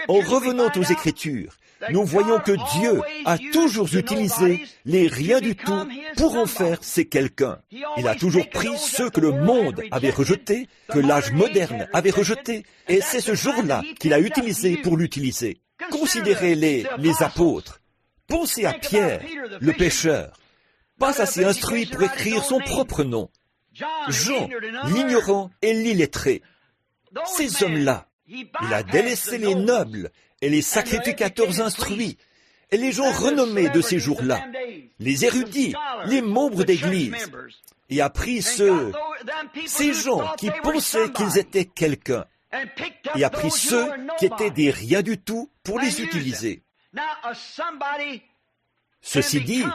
En revenant aux Écritures, nous voyons que Dieu a toujours utilisé les rien du tout pour en faire ses quelqu'un. Il a toujours pris ceux que le monde avait rejetés, que l'âge moderne avait rejetés, et c'est ce jour-là qu'il a utilisé pour l'utiliser. Considérez les apôtres. Pensez à Pierre, le pécheur, pas assez instruit pour écrire son propre nom. Jean, l'ignorant et l'illettré. Ces hommes-là, il a délaissé les nobles et les sacrificateurs instruits et les gens renommés de ces jours-là. les érudits, les membres d'Église, et a pris ces gens qui pensaient qu'ils étaient quelqu'un, et a pris ceux qui étaient des rien du tout pour les utiliser. Ceci dit,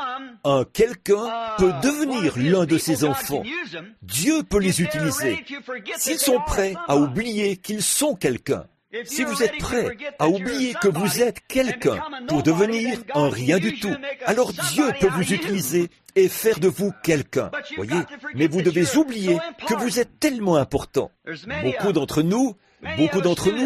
un quelqu'un peut devenir l'un de ses enfants. Dieu peut les utiliser s'ils sont prêts à oublier qu'ils sont quelqu'un. Si vous êtes prêts à oublier que vous êtes quelqu'un pour devenir un rien du tout, alors Dieu peut vous utiliser et faire de vous quelqu'un. Voyez, mais vous devez oublier que vous êtes tellement important. Beaucoup d'entre nous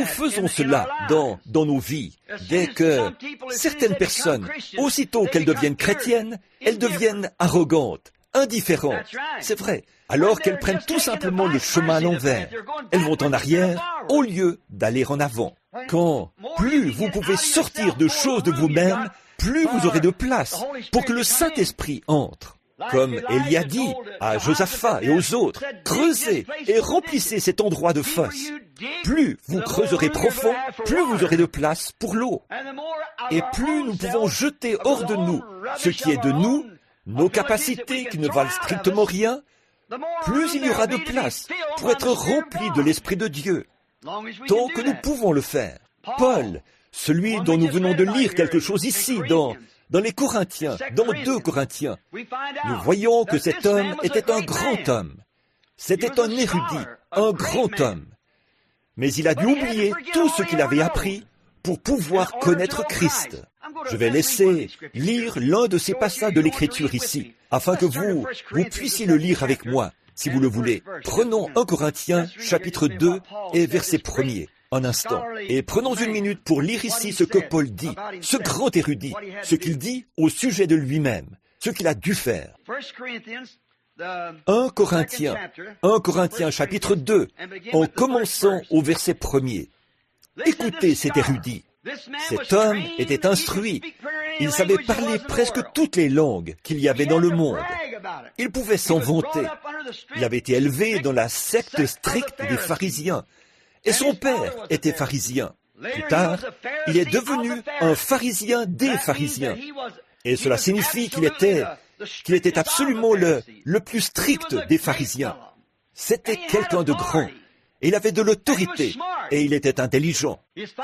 faisons cela dans nos vies. Dès que certaines personnes, aussitôt qu'elles deviennent chrétiennes, elles deviennent arrogantes, indifférentes. C'est vrai. Alors qu'elles prennent tout simplement le chemin à l'envers. Elles vont en arrière au lieu d'aller en avant. Quand plus vous pouvez sortir de choses de vous-même, plus vous aurez de place pour que le Saint-Esprit entre. Comme Élie a dit à Josaphat et aux autres, creusez et remplissez cet endroit de fosse. Plus vous creuserez profond, plus vous aurez de place pour l'eau. Et plus nous pouvons jeter hors de nous ce qui est de nous, nos capacités qui ne valent strictement rien, plus il y aura de place pour être remplis de l'Esprit de Dieu, tant que nous pouvons le faire. Paul, celui dont nous venons de lire quelque chose ici, dans les Corinthiens, dans 2 Corinthiens, nous voyons que cet homme était un grand homme. C'était un érudit, un grand homme. Mais il a dû oublier tout ce qu'il avait appris pour pouvoir connaître Christ. Je vais laisser lire l'un de ces passages de l'Écriture ici, afin que vous puissiez le lire avec moi, si vous le voulez. Prenons 1 Corinthiens, chapitre 2, et verset 1er, un instant. Et prenons une minute pour lire ici ce que Paul dit, ce grand érudit, ce qu'il dit au sujet de lui-même, ce qu'il a dû faire. 1 Corinthiens, chapitre 2, en commençant au verset 1er. Écoutez cet érudit. Cet homme était instruit. Il savait parler presque toutes les langues qu'il y avait dans le monde. Il pouvait s'en vanter. Il avait été élevé dans la secte stricte des pharisiens. Et son père était pharisien. Plus tard, il est devenu un pharisien des pharisiens. Et cela signifie qu'il était absolument le plus strict des pharisiens. C'était quelqu'un de grand. Et il avait de l'autorité, et il était intelligent.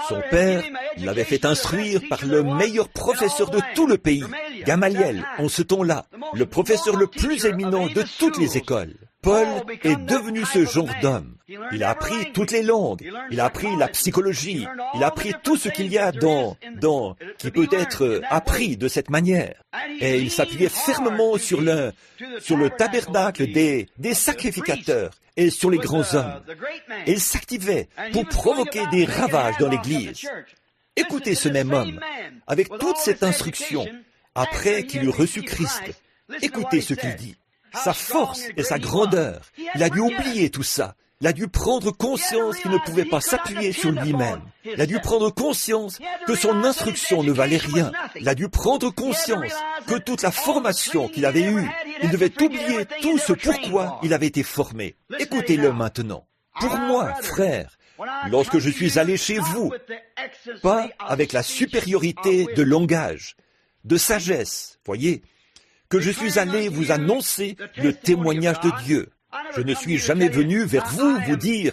Son père l'avait fait instruire par le meilleur professeur de tout le pays, Gamaliel, en ce temps-là, le professeur le plus éminent de toutes les écoles. Paul est devenu ce genre d'homme. Il a appris toutes les langues, il a appris la psychologie, il a appris tout ce qu'il y a qui peut être appris de cette manière. Et il s'appuyait fermement sur le tabernacle des sacrificateurs et sur les grands hommes. Et il s'activait pour provoquer des ravages dans l'Église. Écoutez ce même homme, avec toute cette instruction, après qu'il eut reçu Christ, écoutez ce qu'il dit. Sa force et sa grandeur, il a dû oublier tout ça. Il a dû prendre conscience qu'il ne pouvait pas s'appuyer sur lui-même. Il a dû prendre conscience que son instruction ne valait rien. Il a dû prendre conscience que toute la formation qu'il avait eue, il devait oublier tout ce pourquoi il avait été formé. Écoutez-le maintenant. Pour moi, frère, lorsque je suis allé chez vous, pas avec la supériorité de langage, de sagesse, voyez, que je suis allé vous annoncer le témoignage de Dieu. Je ne suis jamais venu vers vous vous dire,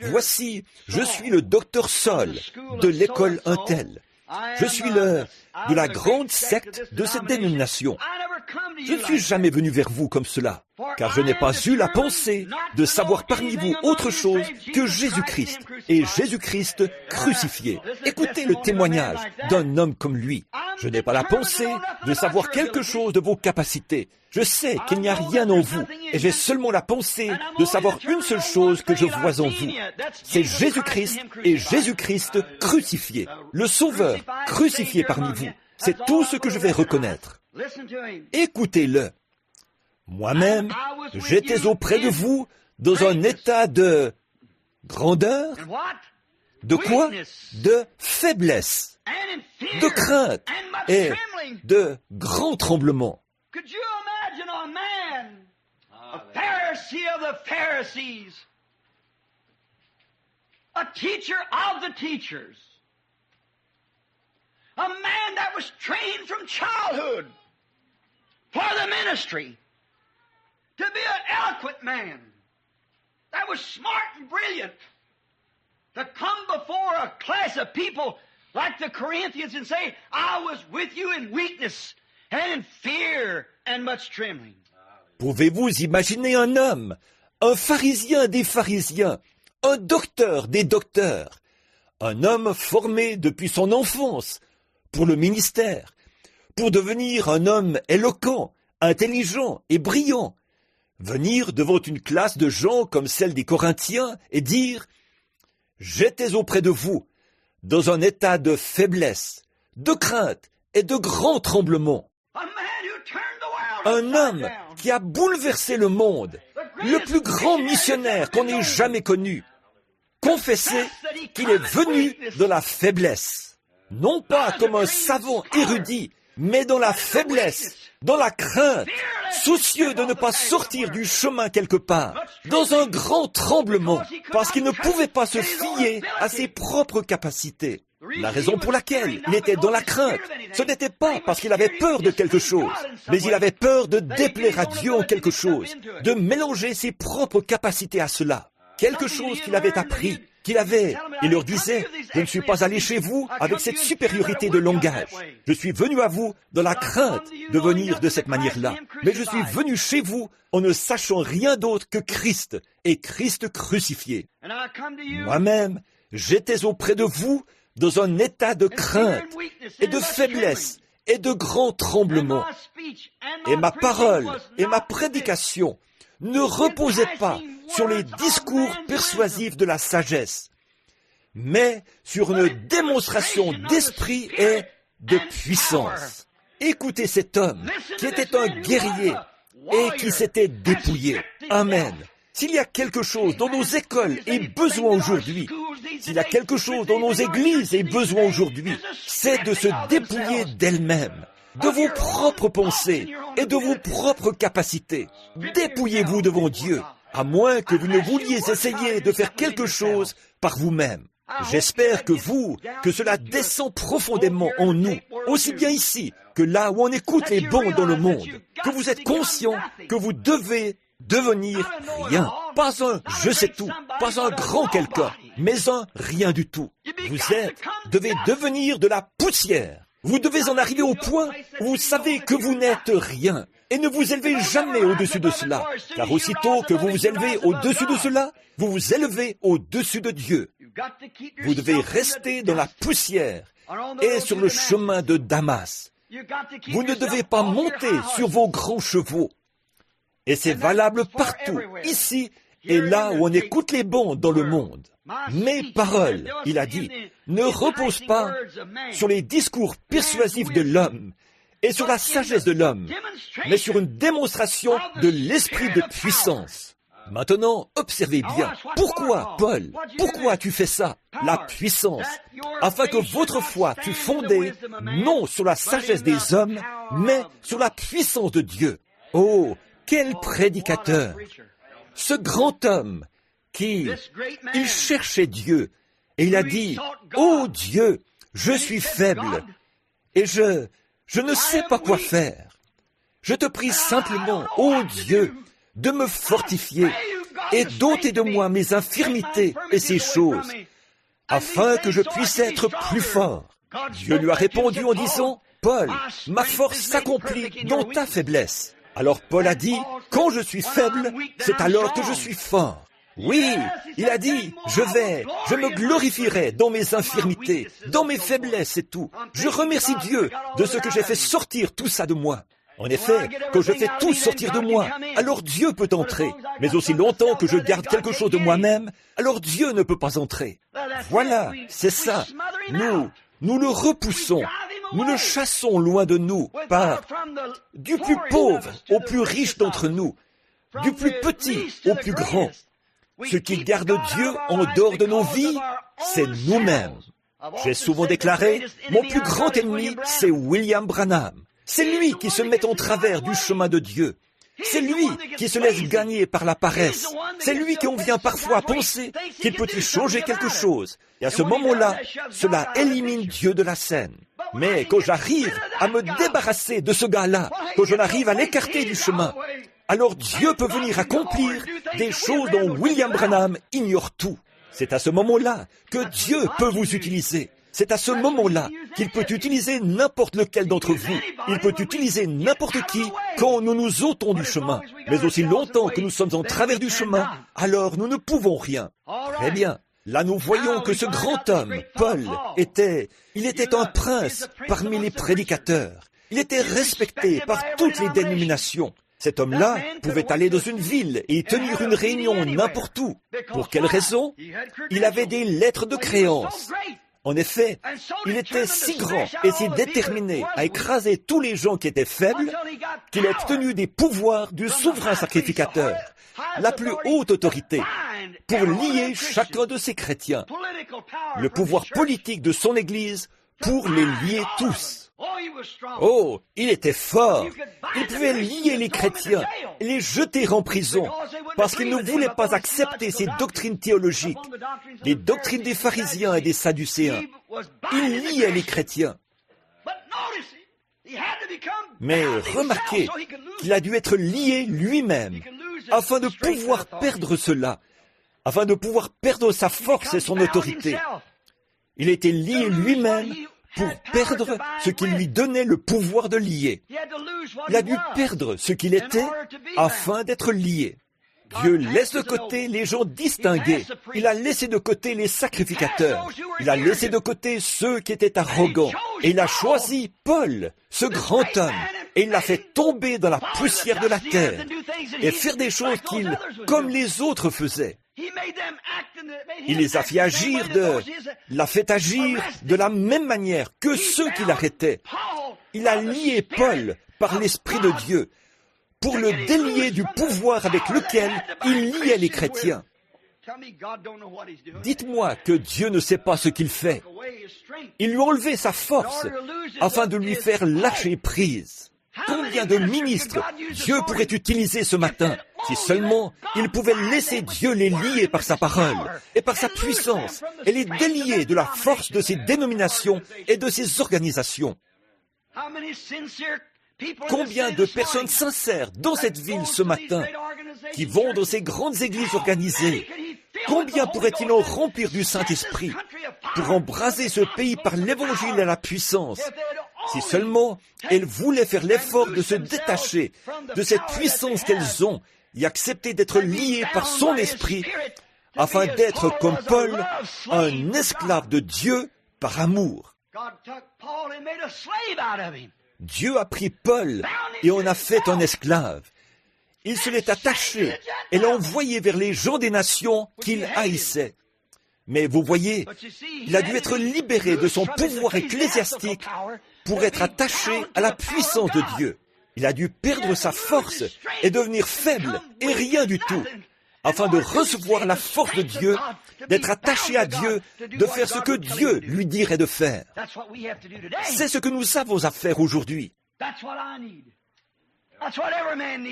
voici, je suis le docteur Sol de l'école Untel. Je suis de la grande secte de cette dénomination. Je ne suis jamais venu vers vous comme cela, car je n'ai pas eu la pensée de savoir parmi vous autre chose que Jésus-Christ, et Jésus-Christ crucifié. Écoutez le témoignage d'un homme comme lui. Je n'ai pas la pensée de savoir quelque chose de vos capacités. Je sais qu'il n'y a rien en vous, et j'ai seulement la pensée de savoir une seule chose que je vois en vous. C'est Jésus-Christ et Jésus-Christ crucifié, le Sauveur crucifié parmi vous. C'est tout ce que je vais reconnaître. Écoutez-le. Moi-même, j'étais auprès de vous dans un état de grandeur, de quoi? De faiblesse, de crainte et de grand tremblement. Could you imagine a man, a Pharisee of the Pharisees, a teacher of the teachers, a man that was trained from childhood for the ministry, to be an eloquent man that was smart and brilliant, to come before a class of people like the Corinthians and say, I was with you in weakness and in fear and much trembling. Pouvez-vous imaginer un homme, un pharisien des pharisiens, un docteur des docteurs, un homme formé depuis son enfance pour le ministère, pour devenir un homme éloquent, intelligent et brillant, venir devant une classe de gens comme celle des Corinthiens et dire « J'étais auprès de vous dans un état de faiblesse, de crainte et de grand tremblement. » Un homme qui a bouleversé le monde, le plus grand missionnaire qu'on ait jamais connu, confessait qu'il est venu dans la faiblesse, non pas comme un savant érudit, mais dans la faiblesse, dans la crainte, soucieux de ne pas sortir du chemin quelque part, dans un grand tremblement, parce qu'il ne pouvait pas se fier à ses propres capacités. La raison pour laquelle il était dans la crainte, ce n'était pas parce qu'il avait peur de quelque chose, mais il avait peur de déplaire à Dieu en quelque chose, de mélanger ses propres capacités à cela. Quelque chose qu'il avait appris, il leur disait, je ne suis pas allé chez vous avec cette supériorité de langage. Je suis venu à vous dans la crainte de venir de cette manière-là. Mais je suis venu chez vous en ne sachant rien d'autre que Christ et Christ crucifié. Moi-même, j'étais auprès de vous dans un état de crainte et de faiblesse et de grand tremblement. Et ma parole et ma prédication ne reposaient pas sur les discours persuasifs de la sagesse, mais sur une démonstration d'esprit et de puissance. Écoutez cet homme qui était un guerrier et qui s'était dépouillé. Amen. S'il y a quelque chose dont nos écoles aient besoin aujourd'hui, s'il y a quelque chose dont nos églises aient besoin aujourd'hui, c'est de se dépouiller d'elles-mêmes, de vos propres pensées et de vos propres capacités. Dépouillez-vous devant Dieu, à moins que vous ne vouliez essayer de faire quelque chose par vous-même. J'espère que cela descend profondément en nous, aussi bien ici que là où on écoute les bons dans le monde, que vous êtes conscients que vous devez devenir rien. Pas un je sais tout, pas un grand quelqu'un, mais un rien du tout. Vous devez devenir de la poussière. Vous devez en arriver au point où vous savez que vous n'êtes rien. Et ne vous élevez jamais au-dessus de cela, car aussitôt que vous vous élevez au-dessus de cela, vous vous élevez au-dessus de Dieu. Vous devez rester dans la poussière et sur le chemin de Damas. Vous ne devez pas monter sur vos grands chevaux. Et c'est valable partout, ici et là où on écoute les bons dans le monde. Mes paroles, il a dit, ne reposent pas sur les discours persuasifs de l'homme et sur la sagesse de l'homme, mais sur une démonstration de l'esprit de puissance. Maintenant, observez bien. Pourquoi, Paul? Pourquoi as-tu fait ça? La puissance. Afin que votre foi fût fondée non sur la sagesse des hommes, mais sur la puissance de Dieu. Oh, quel prédicateur! Ce grand homme il cherchait Dieu, et il a dit, « Oh Dieu, je suis faible, et je ne sais pas quoi faire. Je te prie simplement, ô Dieu, de me fortifier et d'ôter de moi mes infirmités et ces choses, afin que je puisse être plus fort. » Dieu lui a répondu en disant, « Paul, ma force s'accomplit dans ta faiblesse. » Alors Paul a dit, « Quand je suis faible, c'est alors que je suis fort. » Oui, il a dit, je me glorifierai dans mes infirmités, dans mes faiblesses et tout. Je remercie Dieu de ce que j'ai fait sortir tout ça de moi. En effet, quand je fais tout sortir de moi, alors Dieu peut entrer. Mais aussi longtemps que je garde quelque chose de moi-même, alors Dieu ne peut pas entrer. Voilà, c'est ça. Nous le repoussons. Nous le chassons loin de nous par du plus pauvre au plus riche d'entre nous, du plus petit au plus grand. Ce qui garde Dieu en dehors de nos vies, c'est nous-mêmes. J'ai souvent déclaré, mon plus grand ennemi, c'est William Branham. C'est lui qui se met en travers du chemin de Dieu. C'est lui qui se laisse gagner par la paresse. C'est lui qui on vient parfois penser qu'il peut y changer quelque chose. Et à ce moment-là, cela élimine Dieu de la scène. Mais que j'arrive à me débarrasser de ce gars-là, que j'en arrive à l'écarter du chemin, alors Dieu peut venir accomplir des choses dont William Branham ignore tout. C'est à ce moment-là que Dieu peut vous utiliser. C'est à ce moment-là qu'il peut utiliser n'importe lequel d'entre vous. Il peut utiliser n'importe qui quand nous nous ôtons du chemin. Mais aussi longtemps que nous sommes en travers du chemin, alors nous ne pouvons rien. Très bien. Là, nous voyons que ce grand homme, Paul, était un prince parmi les prédicateurs. Il était respecté par toutes les dénominations. Cet homme-là pouvait aller dans une ville et y tenir une réunion n'importe où. Pour quelle raison? Il avait des lettres de créance. En effet, il était si grand et si déterminé à écraser tous les gens qui étaient faibles qu'il a obtenu des pouvoirs du souverain sacrificateur, la plus haute autorité, pour lier chacun de ces chrétiens, le pouvoir politique de son Église pour les lier tous. Oh, il était fort. Il pouvait lier les chrétiens et les jeter en prison parce qu'ils ne voulaient pas accepter ces doctrines théologiques, les doctrines des pharisiens et des sadducéens. Il liait les chrétiens. Mais remarquez qu'il a dû être lié lui-même afin de pouvoir perdre cela, afin de pouvoir perdre sa force et son autorité. Il était lié lui-même pour perdre ce qui lui donnait le pouvoir de lier. Il a dû perdre ce qu'il était afin d'être lié. Dieu laisse de côté les gens distingués. Il a laissé de côté les sacrificateurs. Il a laissé de côté ceux qui étaient arrogants. Et il a choisi Paul, ce grand homme, et il l'a fait tomber dans la poussière de la terre et faire des choses qu'il, comme les autres faisaient. Il les a fait agir de la même manière que ceux qui l'arrêtaient. Il a lié Paul par l'Esprit de Dieu pour le délier du pouvoir avec lequel il liait les chrétiens. Dites-moi que Dieu ne sait pas ce qu'il fait. Il lui a enlevé sa force afin de lui faire lâcher prise. Combien de ministres Dieu pourrait utiliser ce matin si seulement il pouvait laisser Dieu les lier par sa parole et par sa puissance et les délier de la force de ces dénominations et de ces organisations. Combien de personnes sincères dans cette ville ce matin qui vont dans ces grandes églises organisées, combien pourrait-il en remplir du Saint-Esprit pour embraser ce pays par l'évangile et la puissance, si seulement elles voulaient faire l'effort de se détacher de cette puissance qu'elles ont et accepter d'être liées par son esprit, afin d'être comme Paul, un esclave de Dieu par amour. Dieu a pris Paul et en a fait un esclave. Il se l'est attaché et l'a envoyé vers les gens des nations qu'il haïssait. Mais vous voyez, il a dû être libéré de son pouvoir ecclésiastique pour être attaché à la puissance de Dieu. Il a dû perdre sa force et devenir faible et rien du tout, afin de recevoir la force de Dieu, d'être attaché à Dieu, de faire ce que Dieu lui dirait de faire. C'est ce que nous avons à faire aujourd'hui.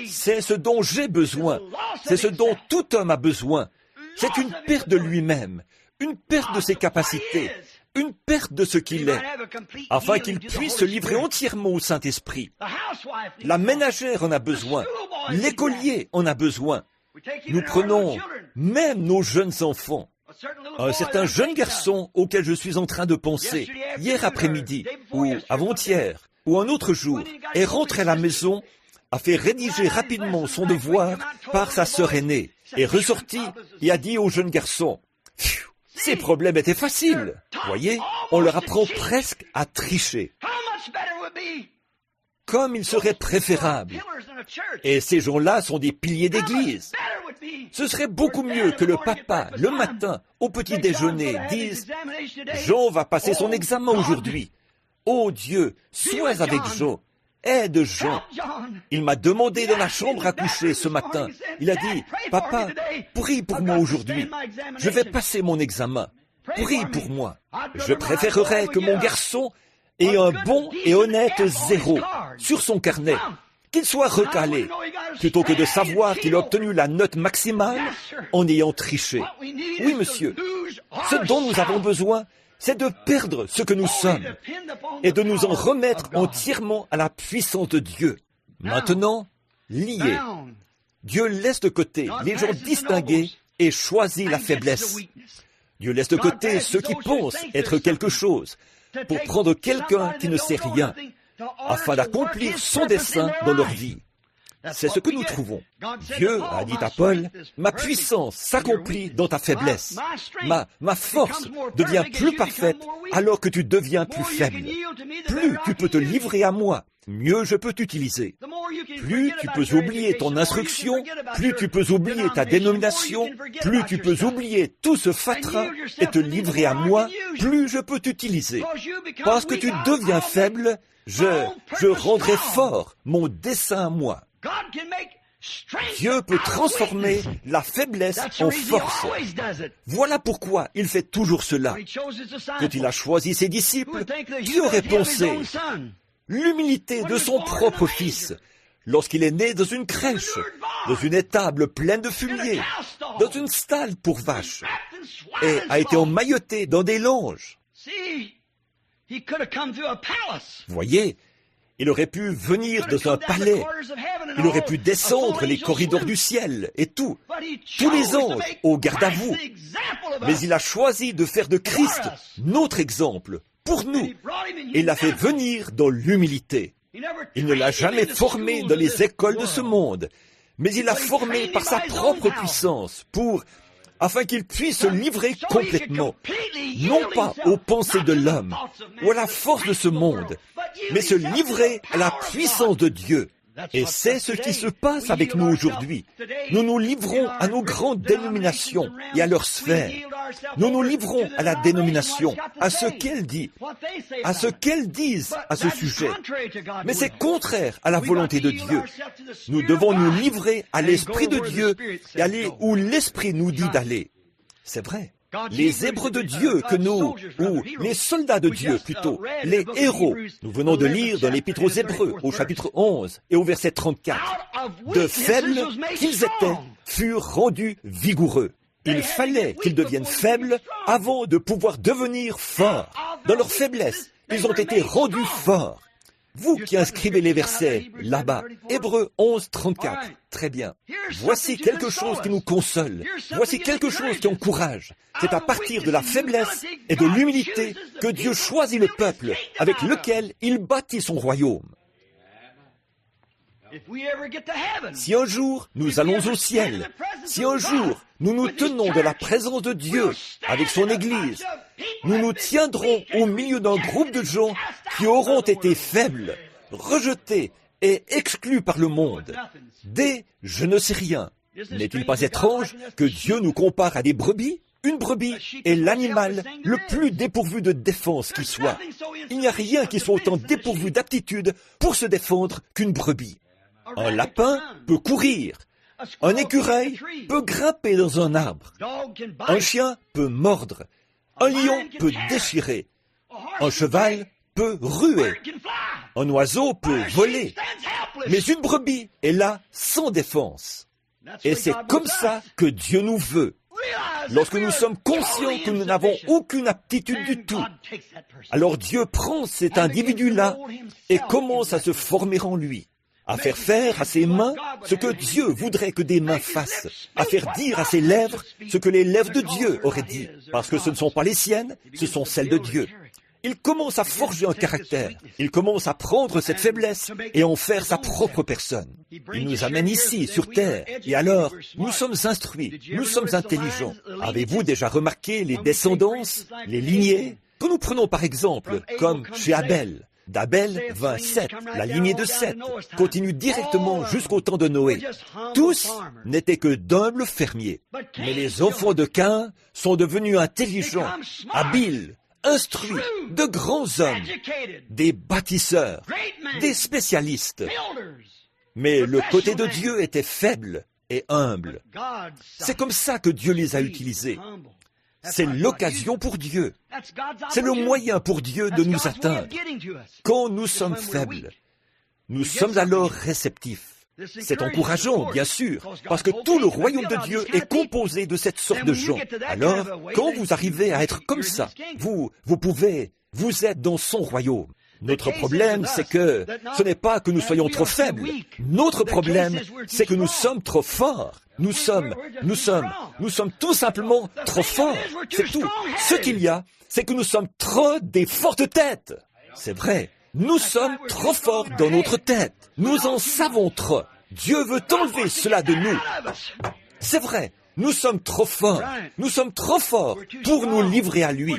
C'est ce dont j'ai besoin. C'est ce dont tout homme a besoin. C'est une perte de lui-même, une perte de ses capacités, une perte de ce qu'il est, afin qu'il puisse se livrer entièrement au Saint-Esprit. La ménagère en a besoin, l'écolier en a besoin. Nous prenons même nos jeunes enfants. Un certain jeune garçon auquel je suis en train de penser, hier après-midi, ou avant-hier, ou un autre jour, est rentré à la maison, a fait rédiger rapidement son devoir par sa sœur aînée, est ressorti et a dit au jeune garçon, « Ces problèmes étaient faciles. Voyez, on leur apprend presque à tricher. Comme il serait préférable. Et ces gens-là sont des piliers d'église. Ce serait beaucoup mieux que le papa, le matin, au petit déjeuner, dise « Jean va passer son examen aujourd'hui. Oh Dieu, sois avec Jean. Aide Jean. Il m'a demandé dans la chambre à coucher ce matin. Il a dit « Papa, prie pour moi aujourd'hui. Je vais passer mon examen. Prie pour moi. Je préférerais que mon garçon ait un bon et honnête 0 sur son carnet. Qu'il soit recalé, plutôt que de savoir qu'il a obtenu la note maximale en ayant triché. Oui, monsieur, ce dont nous avons besoin, c'est de perdre ce que nous sommes et de nous en remettre entièrement à la puissance de Dieu. Maintenant, liés, Dieu laisse de côté les gens distingués et choisit la faiblesse. Dieu laisse de côté ceux qui pensent être quelque chose pour prendre quelqu'un qui ne sait rien, afin d'accomplir son dessein dans leur vie. C'est ce que nous trouvons. Dieu a dit à Paul, « Ma puissance s'accomplit dans ta faiblesse. Ma force devient plus parfaite alors que tu deviens plus faible. Plus tu peux te livrer à moi, mieux je peux t'utiliser. Plus tu peux oublier ton instruction, plus tu peux oublier ta dénomination, plus tu peux oublier tout ce fatras et te livrer à moi, plus je peux t'utiliser. Parce que tu deviens faible, je rendrai fort mon dessein à moi. Dieu peut transformer la faiblesse en force. Voilà pourquoi il fait toujours cela. Quand il a choisi ses disciples, qui aurait pensé l'humilité de son propre fils lorsqu'il est né dans une crèche, dans une étable pleine de fumier, dans une stalle pour vaches, et a été emmailloté dans des langes. Voyez, il aurait pu venir dans un palais, il aurait pu descendre les corridors du ciel et tout, tous les anges au garde à vous. Mais il a choisi de faire de Christ notre exemple pour nous, et l'a fait venir dans l'humilité. Il ne l'a jamais formé dans les écoles de ce monde, mais il l'a formé par sa propre puissance afin qu'il puisse se livrer complètement, non pas aux pensées de l'homme ou à la force de ce monde, mais se livrer à la puissance de Dieu. Et c'est ce qui se passe avec nous aujourd'hui. Nous nous livrons à nos grandes dénominations et à leur sphère. Nous nous livrons à la dénomination, à ce qu'elle dit, à ce qu'elles disent à ce sujet. Mais c'est contraire à la volonté de Dieu. Nous devons nous livrer à l'Esprit de Dieu et aller où l'Esprit nous dit d'aller. C'est vrai. Les Hébreux de Dieu ou les soldats de Dieu plutôt, les héros, nous venons de lire dans l'Épître aux Hébreux, au chapitre 11 et au verset 34, de faibles qu'ils étaient, furent rendus vigoureux. Il fallait qu'ils deviennent faibles avant de pouvoir devenir forts. Dans leur faiblesse, ils ont été rendus forts. Vous qui inscrivez les versets là-bas, Hébreux 11, 34, très bien. Voici quelque chose qui nous console. Voici quelque chose qui encourage. C'est à partir de la faiblesse et de l'humilité que Dieu choisit le peuple avec lequel il bâtit son royaume. Si un jour nous allons au ciel, si un jour nous nous tenons de la présence de Dieu avec son Église, nous nous tiendrons au milieu d'un groupe de gens qui auront été faibles, rejetés et exclus par le monde. Des « je ne sais rien ». N'est-il pas étrange que Dieu nous compare à des brebis ? Une brebis est l'animal le plus dépourvu de défense qui soit. Il n'y a rien qui soit autant dépourvu d'aptitude pour se défendre qu'une brebis. Un lapin peut courir. Un écureuil peut grimper dans un arbre. Un chien peut mordre. Un lion peut déchirer. Un cheval peut ruer. Un oiseau peut voler. Mais une brebis est là sans défense. Et c'est comme ça que Dieu nous veut. Lorsque nous sommes conscients que nous n'avons aucune aptitude du tout, alors Dieu prend cet individu-là et commence à se former en lui, à faire faire à ses mains ce que Dieu voudrait que des mains fassent, à faire dire à ses lèvres ce que les lèvres de Dieu auraient dit, parce que ce ne sont pas les siennes, ce sont celles de Dieu. Il commence à forger un caractère, il commence à prendre cette faiblesse et en faire sa propre personne. Il nous amène ici, sur terre, et alors, nous sommes instruits, nous sommes intelligents. Avez-vous déjà remarqué les descendances, les lignées, que nous prenons par exemple, comme chez Abel? D'Abel vint Seth, la lignée de Seth, continue directement jusqu'au temps de Noé. Tous n'étaient que d'humbles fermiers, mais les enfants de Caïn sont devenus intelligents, habiles, instruits, de grands hommes, des bâtisseurs, des spécialistes. Mais le côté de Dieu était faible et humble. C'est comme ça que Dieu les a utilisés. C'est l'occasion pour Dieu. C'est le moyen pour Dieu de nous atteindre. Quand nous sommes faibles, nous sommes alors réceptifs. C'est encourageant, bien sûr, parce que tout le royaume de Dieu est composé de cette sorte de gens. Alors, quand vous arrivez à être comme ça, vous êtes dans son royaume. Notre problème, c'est que ce n'est pas que nous soyons trop faibles. Notre problème, c'est que nous sommes trop forts. Nous sommes tout simplement trop forts. C'est tout. Ce qu'il y a, c'est que nous sommes trop des fortes têtes. C'est vrai. Nous sommes trop forts dans notre tête. Nous en savons trop. Dieu veut enlever cela de nous. C'est vrai. Nous sommes trop forts. Nous sommes trop forts pour nous livrer à lui.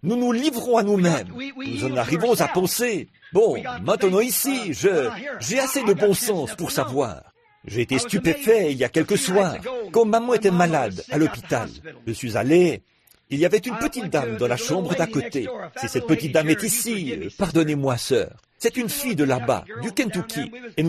Nous nous livrons à nous-mêmes. Nous en arrivons à penser, bon, maintenant ici, j'ai assez de bon sens pour savoir. J'ai été stupéfait il y a quelques soirs, quand maman était malade à l'hôpital. Je suis allé, il y avait une petite dame dans la chambre d'à côté. Si cette petite dame est ici, pardonnez-moi, sœur. C'est une fille de là-bas, du Kentucky, et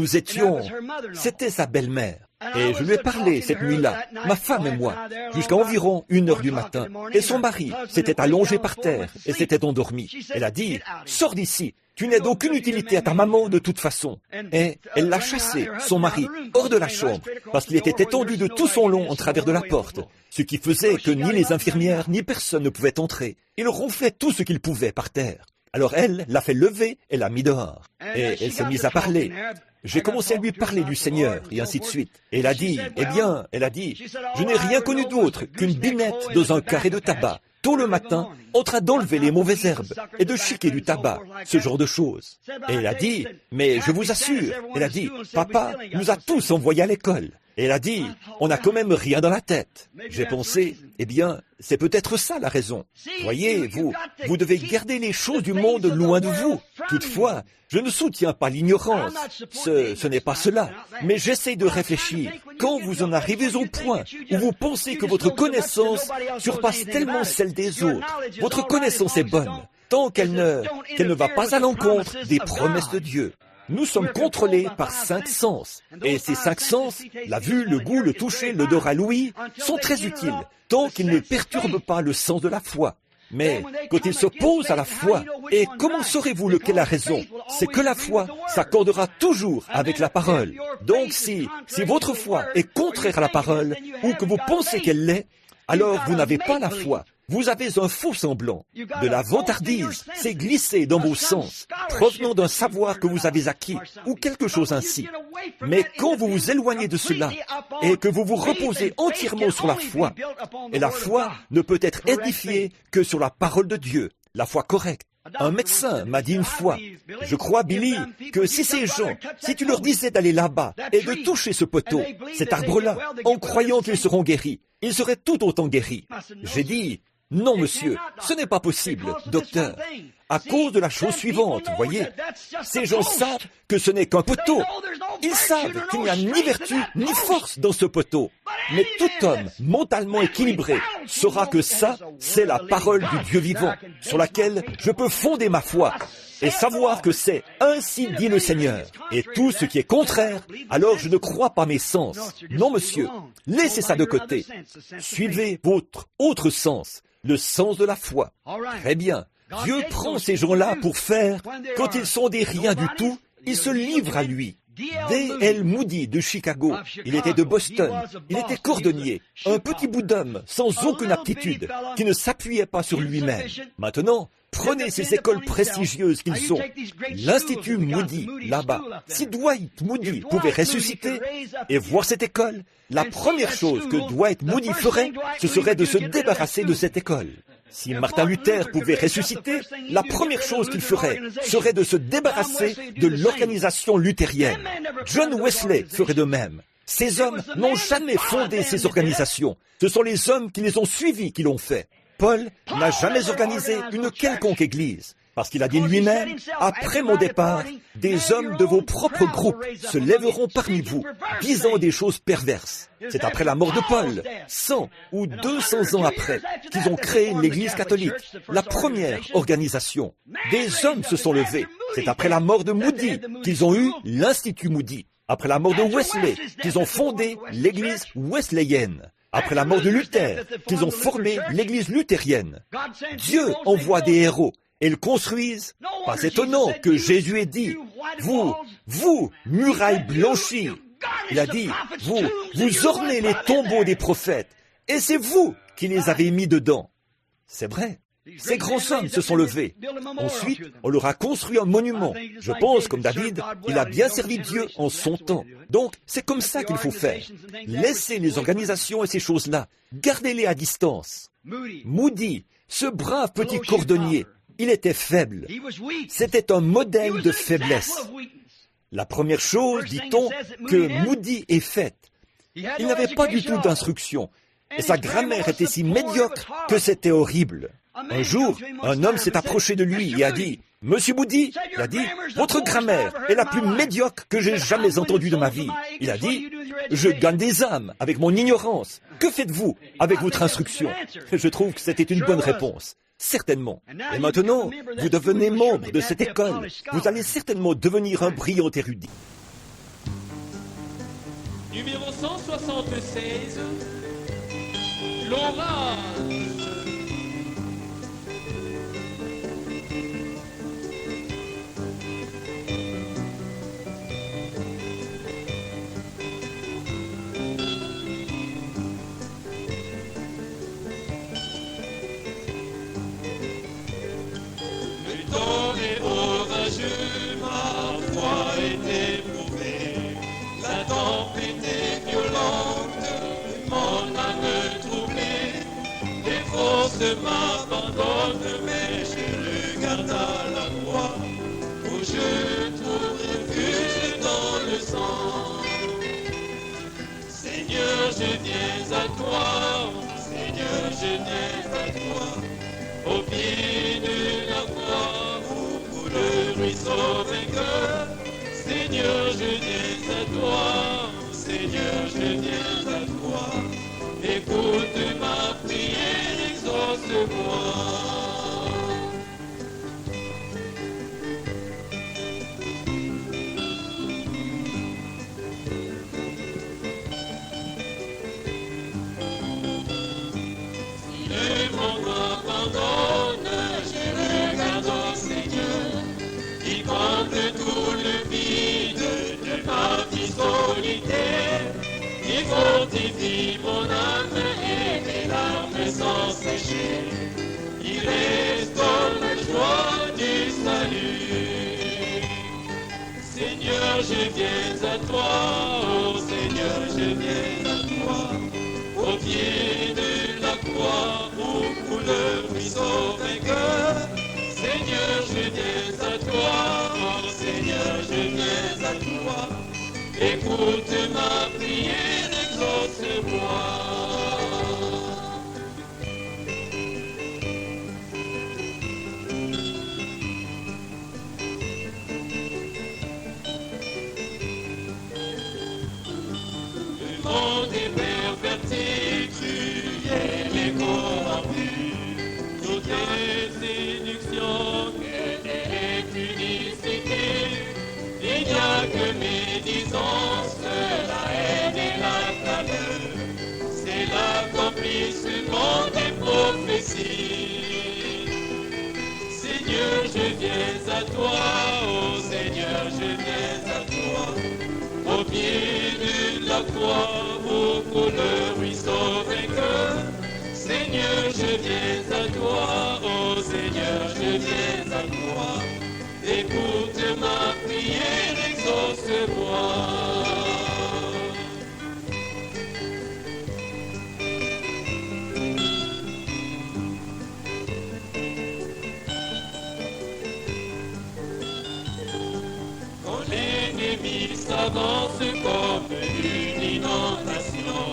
c'était sa belle-mère. Et je lui ai parlé cette nuit-là, ma femme et moi, jusqu'à environ 1h du matin. Et son mari s'était allongé par terre et s'était endormi. Elle a dit, « Sors d'ici, tu n'es d'aucune utilité à ta maman de toute façon. » Et elle l'a chassé, son mari, hors de la chambre, parce qu'il était étendu de tout son long en travers de la porte, ce qui faisait que ni les infirmières ni personne ne pouvait entrer. Ils ronflaient tout ce qu'ils pouvaient par terre. Alors elle l'a fait lever et l'a mis dehors. Et elle s'est mise à parler. J'ai commencé à lui parler du Seigneur, et ainsi de suite. Et elle a dit, je n'ai rien connu d'autre qu'une binette dans un carré de tabac, tôt le matin, en train d'enlever les mauvaises herbes et de chiquer du tabac, ce genre de choses. Et elle a dit, mais je vous assure, papa nous a tous envoyés à l'école. Et elle a dit, on n'a quand même rien dans la tête. J'ai pensé, c'est peut-être ça la raison. Voyez, vous devez garder les choses du monde loin de vous. Toutefois, je ne soutiens pas l'ignorance. Ce n'est pas cela. Mais j'essaie de réfléchir. Quand vous en arrivez au point où vous pensez que votre connaissance surpasse tellement celle des autres, votre connaissance est bonne, tant qu'elle ne va pas à l'encontre des promesses de Dieu. Nous sommes contrôlés par 5 sens. Et ces 5 sens, la vue, le goût, le toucher, l'odorat, l'ouïe, sont très utiles, tant qu'ils ne perturbent pas le sens de la foi. Mais quand ils s'opposent à la foi, et comment saurez-vous lequel a raison? C'est que la foi s'accordera toujours avec la parole. Donc si votre foi est contraire à la parole, ou que vous pensez qu'elle l'est, alors vous n'avez pas la foi. Vous avez un faux semblant. De la vantardise, c'est glissé dans vos sens, provenant d'un savoir que vous avez acquis, ou quelque chose ainsi. Mais quand vous vous éloignez de cela, et que vous vous reposez entièrement sur la foi, et la foi ne peut être édifiée que sur la parole de Dieu, la foi correcte. Un médecin m'a dit une fois, je crois, Billy, que si ces gens, si tu leur disais d'aller là-bas et de toucher ce poteau, cet arbre-là, en croyant qu'ils seront guéris, ils seraient tout autant guéris. J'ai dit, non, monsieur, ce n'est pas possible, docteur. À cause de la chose suivante, voyez, ces gens savent que ce n'est qu'un poteau. Ils savent qu'il n'y a ni vertu ni force dans ce poteau. Mais tout homme mentalement équilibré saura que ça, c'est la parole du Dieu vivant, sur laquelle je peux fonder ma foi, et savoir que c'est ainsi dit le Seigneur. Et tout ce qui est contraire, alors je ne crois pas mes sens. Non, monsieur, laissez ça de côté. Suivez votre autre sens, le sens de la foi. Très bien. Dieu prend ces gens-là pour faire, quand ils sont des riens du tout, ils se livrent à lui. D.L. Moody de Chicago, il était de Boston, il était cordonnier, un petit bout d'homme sans aucune aptitude, qui ne s'appuyait pas sur lui-même. Maintenant, prenez ces écoles prestigieuses qu'ils ont. L'Institut Moody, là-bas. Si Dwight Moody pouvait ressusciter et voir cette école, la première chose que Dwight Moody ferait, ce serait de se débarrasser de cette école. Si Martin Luther pouvait ressusciter, la première chose qu'il ferait serait de se débarrasser de l'organisation luthérienne. John Wesley ferait de même. Ces hommes n'ont jamais fondé ces organisations. Ce sont les hommes qui les ont suivis qui l'ont fait. Paul n'a jamais organisé une quelconque église, parce qu'il a dit lui-même, « Après mon départ, des hommes de vos propres groupes se lèveront parmi vous, disant des choses perverses. » C'est après la mort de Paul, 100 ou 200 ans après, qu'ils ont créé l'Église catholique, la première organisation. Des hommes se sont levés. C'est après la mort de Moody qu'ils ont eu l'Institut Moody. Après la mort de Wesley, qu'ils ont fondé l'Église wesleyenne. Après la mort de Luther, qu'ils ont formé l'Église luthérienne. Dieu envoie des héros et ils construisent. Pas étonnant que Jésus ait dit, vous Vous, murailles blanchies. Il a dit, vous ornez les tombeaux des prophètes, et c'est vous qui les avez mis dedans. C'est vrai. Ces grands hommes se sont levés. Ensuite, on leur a construit un monument. Je pense, comme David, il a bien servi Dieu en son temps. Donc, c'est comme ça qu'il faut faire. Laissez les organisations et ces choses-là. Gardez-les à distance. Moody, ce brave petit cordonnier, il était faible. C'était un modèle de faiblesse. La première chose, dit-on, que Moody ait faite, il n'avait pas du tout d'instruction. Et sa grammaire était si médiocre que c'était horrible. Un jour, un homme s'est approché de lui et a dit, « Monsieur Moody, il a dit, votre grammaire est la plus médiocre que j'ai jamais entendue de ma vie. » Il a dit, « Je gagne des âmes avec mon ignorance. Que faites-vous avec votre instruction ?» Je trouve que c'était une bonne réponse. Certainement. Et maintenant, vous devenez membre de cette école. Vous allez certainement devenir un brillant érudit. Numéro 176, l'orage. M'abandonne, mais je regarde à la croix où je trouve refuge dans le sang. Seigneur, je viens à toi, Seigneur, je viens à toi, au pied de la croix où coule le ruisseau vainqueur. Seigneur, je viens à toi, Seigneur, je viens à toi, écoute ma prière, exauce-moi. Le monde m'abandonne, je regarde au Seigneur, qui comble tout le vide de ma vie solitaire. Il fortifie mon âme et mes larmes sont séchées. Il restaure la joie du salut. Seigneur, je viens à toi, oh Seigneur, je viens à toi, au pied de la croix où coule le ruisseau vainqueur. Seigneur, je viens à toi, oh Seigneur, je viens à toi, écoute ma prière, exauce-moi. Le monde est perverti, cruel et corrompu, toutes les séductions et l'unicité. Il n'y a que médisance, la haine et la clameur, c'est l'accomplissement des prophéties. Seigneur, je viens à toi, oh Seigneur, je viens à toi, au pied de la croix où coule le ruisseau vainqueur. Seigneur, je viens à toi, oh Seigneur, je viens à toi, écoute ma prière, exauce-moi. Quand l'ennemi s'avance comme une inondation,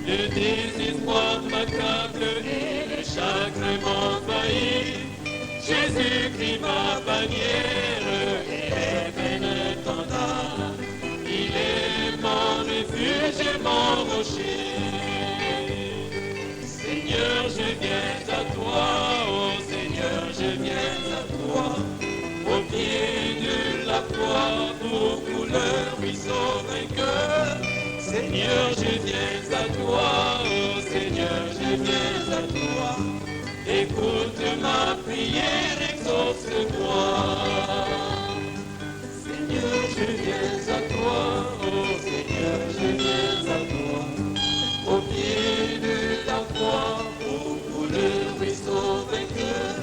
le désespoir m'accable et le chagrin m'envahit. Jésus-Christ ma bannière et les veines tendard. Il est mon refuge et mon rocher. Seigneur, je viens à toi, oh Seigneur, je viens à toi, au pied de la croix où coule le ruisseau vainqueur. Seigneur, je viens à toi, oh Seigneur, je viens à toi, écoute ma prière, exauce-moi. Seigneur, je viens Christ au vainqueur.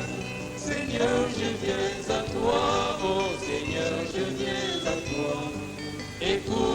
Seigneur, je viens à toi, oh Seigneur, je viens à toi. Et pour